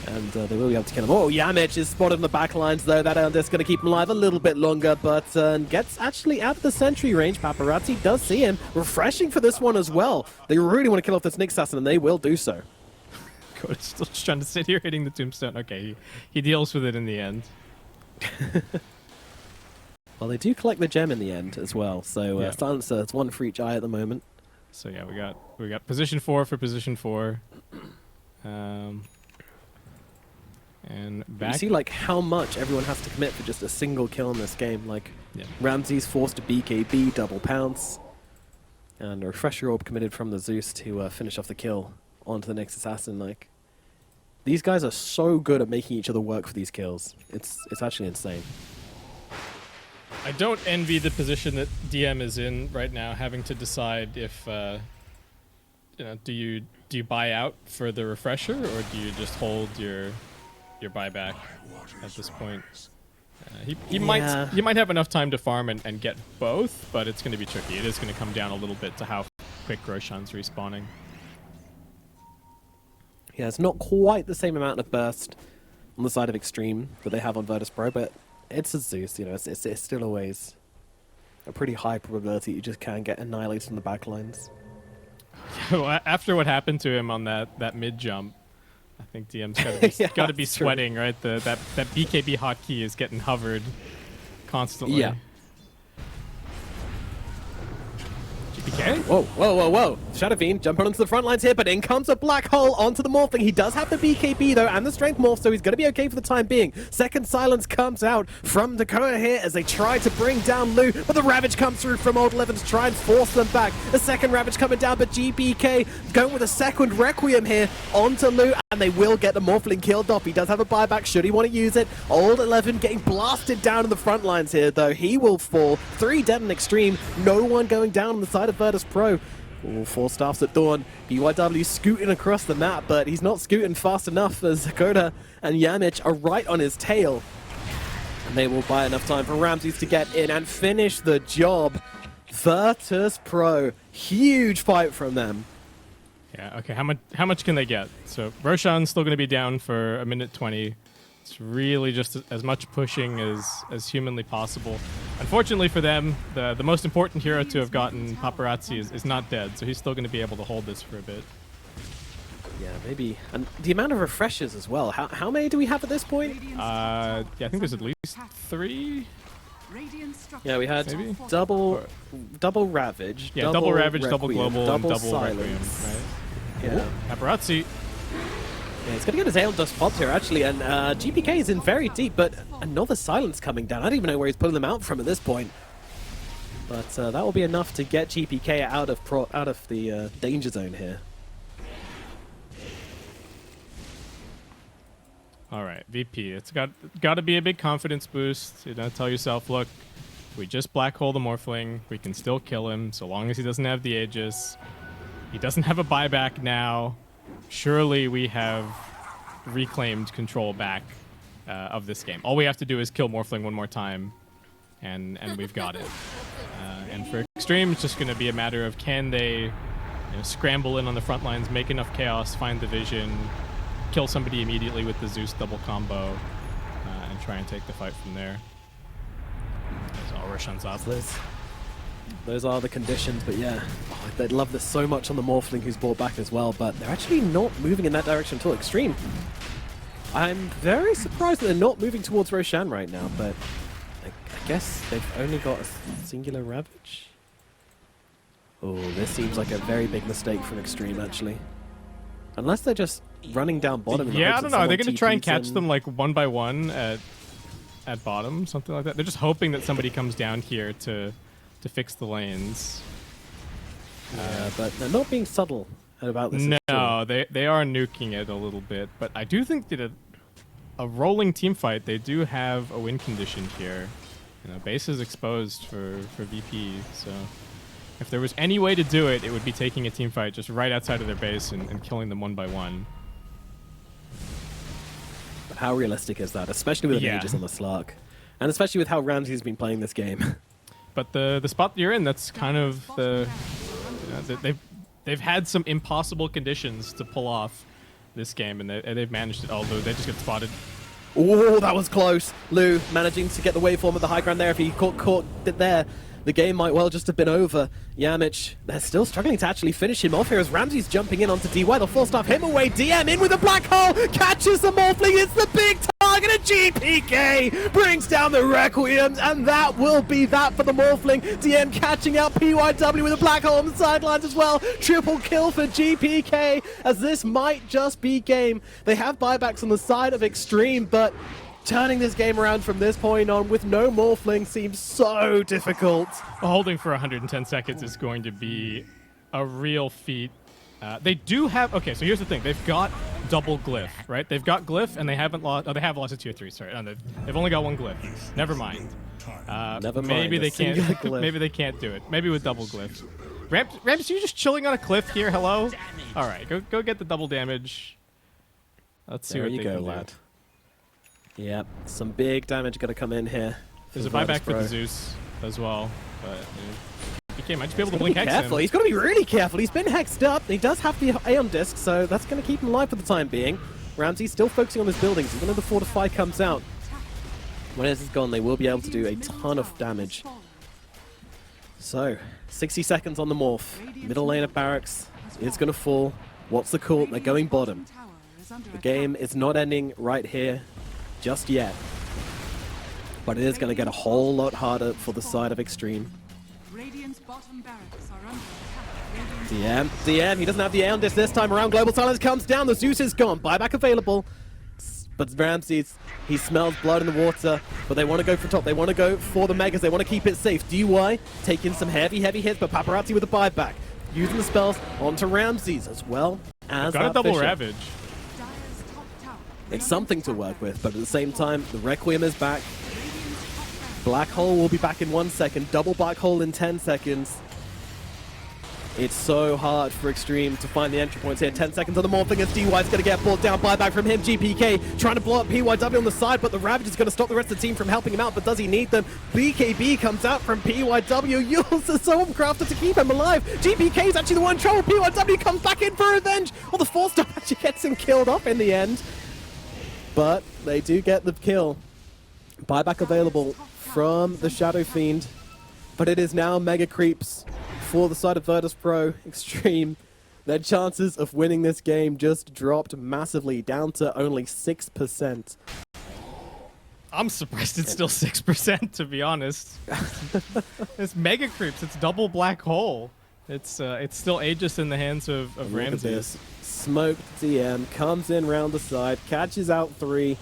And they will be able to kill him. Oh, Yamich is spotted on the back lines, though. That is going to keep him alive a little bit longer, but gets actually out of the sentry range. Paparazzi does see him. Refreshing for this one as well. They really want to kill off this Nick Assassin, and they will do so.
Cody's still just trying to sit here hitting the tombstone. Okay, he deals with it in the end.
Well, they do collect the gem in the end as well, so
Yeah.
Silencer, it's one for each eye at the moment.
So yeah, we got position 4 for position 4. And back.
You see, like, how much everyone has to commit for just a single kill in this game. Like,
Yeah.
Ramses forced a BKB, double pounce, and a Refresher Orb committed from the Zeus to finish off the kill onto the next assassin. Like, these guys are so good at making each other work for these kills. It's actually insane.
I don't envy the position that DM is in right now, having to decide if, you know, do you buy out for the refresher, or do you just hold your buyback at this point? He might have enough time to farm and get both, but it's going to be tricky. It is going to come down a little bit to how quick Roshan's respawning.
Yeah, it's not quite the same amount of burst on the side of Xtreme that they have on Virtus.pro, but it's a Zeus, you know, it's still always a pretty high probability you just can't get annihilated on the backlines.
After what happened to him on that mid jump, I think DM's got to be
that's true.
sweating, right? That BKB hotkey is getting hovered constantly.
Yeah.
GPK?
Whoa. Shadowfiend jumping onto the front lines here, but in comes a black hole onto the Morphling. He does have the BKB, though, and the Strength Morph, so he's going to be okay for the time being. Second Silence comes out from Dakota here as they try to bring down Lou, but the Ravage comes through from Old 11 to try and force them back. The second Ravage coming down, but GBK going with a second Requiem here onto Lou, and they will get the Morphling killed off. He does have a buyback should he want to use it. Old 11 getting blasted down in the front lines here, though. He will fall. 3 dead in Xtreme. No one going down on the side of Virtus.pro. All 4 staffs at dawn. BYW scooting across the map, but he's not scooting fast enough as Dakota and Yamich are right on his tail. And they will buy enough time for Ramses to get in and finish the job. Virtus.pro. Huge fight from them.
Yeah, okay, how much can they get? So Roshan's still going to be down for a minute 20. It's really just as much pushing as humanly possible. Unfortunately for them, the most important hero to have gotten, Paparazzi, is not dead, so he's still going to be able to hold this for a bit.
Yeah, maybe. And the amount of refreshers as well. How many do we have at this point?
Yeah, I think there's at least 3.
Yeah, we had
Maybe?
double Ravage.
Yeah, double Ravage, double
Requiem,
Global, and double
Silence.
Requiem, right?
Yeah.
Paparazzi.
Yeah, he's going to get his Ale Dust popped here, actually, and GPK is in very deep, but another Silence coming down. I don't even know where he's pulling them out from at this point. But that will be enough to get GPK out of the danger zone here.
All right, VP. It's got to be a big confidence boost. You know, tell yourself, look, we just black hole the Morphling. We can still kill him so long as he doesn't have the Aegis. He doesn't have a buyback now. Surely we have reclaimed control back of this game. All we have to do is kill Morphling one more time, and we've got it. And for Xtreme, it's just going to be a matter of can they scramble in on the front lines, make enough chaos, find the vision, kill somebody immediately with the Zeus double combo, and try and take the fight from there. There's all Roshan's up.
Those are the conditions, but yeah, they'd love this so much on the Morphling who's brought back as well, but they're actually not moving in that direction at all. Xtreme, I'm very surprised that they're not moving towards Roshan right now, but I guess they've only got a singular Ravage. Oh, this seems like a very big mistake from Xtreme, actually. Unless they're just running down bottom.
Yeah, I don't know. Are they going to try and catch them like one by one at bottom, something like that? They're just hoping that somebody comes down here to fix the lanes.
Yeah, but they're not being subtle about this.
No, they are nuking it a little bit, but I do think that a rolling team fight, they do have a win condition here. Base is exposed for VP, so if there was any way to do it, it would be taking a team fight just right outside of their base and killing them one by one.
But how realistic is that, especially with the mages on the Slark, and especially with how Ramsey's been playing this game?
But the spot you're in, that's kind of the they've had some impossible conditions to pull off this game, and they've managed it. Although they just get spotted.
Oh, that was close. Lou managing to get the waveform at the high ground there. If he caught it there, the game might well just have been over. Yamich, they're still struggling to actually finish him off here as Ramsey's jumping in onto DY. They'll force stuff him away. DM in with a black hole, catches the Morphling. It's the big target, and GPK brings down the Requiem, and that will be that for the Morphling. DM catching out PYW with a black hole on the sidelines as well. Triple kill for GPK, as this might just be game. They have buybacks on the side of Xtreme, but turning this game around from this point on with no Morphling seems so difficult.
Holding for 110 seconds is going to be a real feat. They do have... Okay, so here's the thing. They've got double glyph, right? They've got glyph, and they haven't lost... Oh, they have lost a tier 3, sorry. No, they've only got one glyph. Never mind.
Never mind.
Maybe they can't... Maybe they can't do it. Maybe with double glyph. Rams, you just chilling on a cliff here? Hello? All right, go get the double damage. Let's see what they can do.
There you go, lad. Yep, some big damage got to come in here.
There's a buyback for the Zeus as well, but he might just be able to blink hex him.
He's got to be really careful. He's been hexed up. He does have the Aeon Disc, so that's going to keep him alive for the time being. Ramsey's still focusing on his buildings. Even though the Fortify comes out, when this is gone, they will be able to do a ton of damage. So, 60 seconds on the Morph. Middle lane of Barracks is going to fall. What's the call? They're going bottom. The game is not ending right here just yet, but it is going to get a whole lot harder for the side of Xtreme. DM, he doesn't have the Aeon Disc this time around. Global Silence comes down, the Zeus is gone, buyback available, but Ramses, he smells blood in the water, but they want to go for top, they want to go for the Megas, they want to keep it safe. DY taking some heavy hits, but Paparazzi with the buyback, using the spells onto Ramses as well as
got a double Ravage.
It's something to work with, but at the same time, the Requiem is back. Black Hole will be back in 1 second. Double Black Hole in 10 seconds. It's so hard for Xtreme to find the entry points here. 10 seconds on the Morphling as DY's going to get brought down. Buyback from him. GPK trying to blow up PYW on the side, but the Ravage is going to stop the rest of the team from helping him out, but does he need them? BKB comes out from PYW. Yules the Soulcrafter to keep him alive. GPK is actually the one in trouble. PYW comes back in for revenge. Well, the 4-star actually gets him killed off in the end. But they do get the kill. Buyback available from the Shadow Fiend. But it is now Mega Creeps for the side of Virtus.pro. Xtreme. Their chances of winning this game just dropped massively, down to only 6%.
I'm surprised it's still 6%, to be honest. It's Mega Creeps. It's double Black Hole. It's still Aegis in the hands of Ramses.
Smoked DM comes in round the side, catches out 3.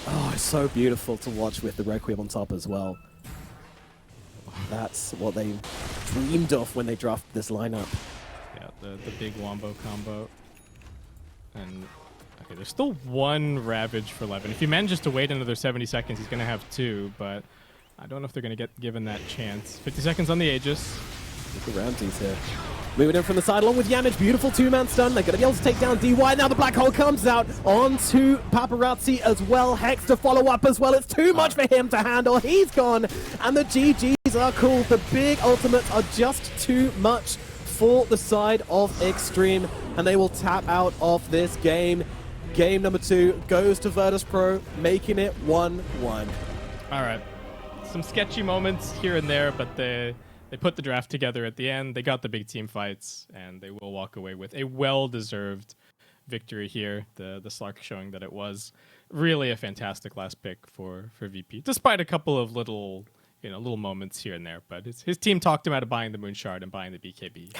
Oh, it's so beautiful to watch with the Requiem on top as well. That's what they dreamed of when they drafted this lineup.
Yeah, the big Wombo combo. And okay, there's still 1 Ravage for 11. If he manages to wait another 70 seconds, he's going to have 2, but I don't know if they're going to get given that chance. 50 seconds on the Aegis.
Look at Ramses here. Moving in from the side along with Yamage. Beautiful two-man stun. They're going to be able to take down DY. Now the black hole comes out onto Paparazzi as well. Hex to follow up as well. It's too much for him to handle. He's gone. And the GGs are cool. The big ultimates are just too much for the side of Xtreme. And they will tap out of this game. Game number 2 goes to Virtus.pro, making it 1-1.
All right. Some sketchy moments here and there, but they put the draft together at the end. They got the big team fights, and they will walk away with a well-deserved victory here. The Slark showing that it was really a fantastic last pick for VP, despite a couple of little moments here and there. But his team talked him out of buying the Moon Shard and buying the BKB,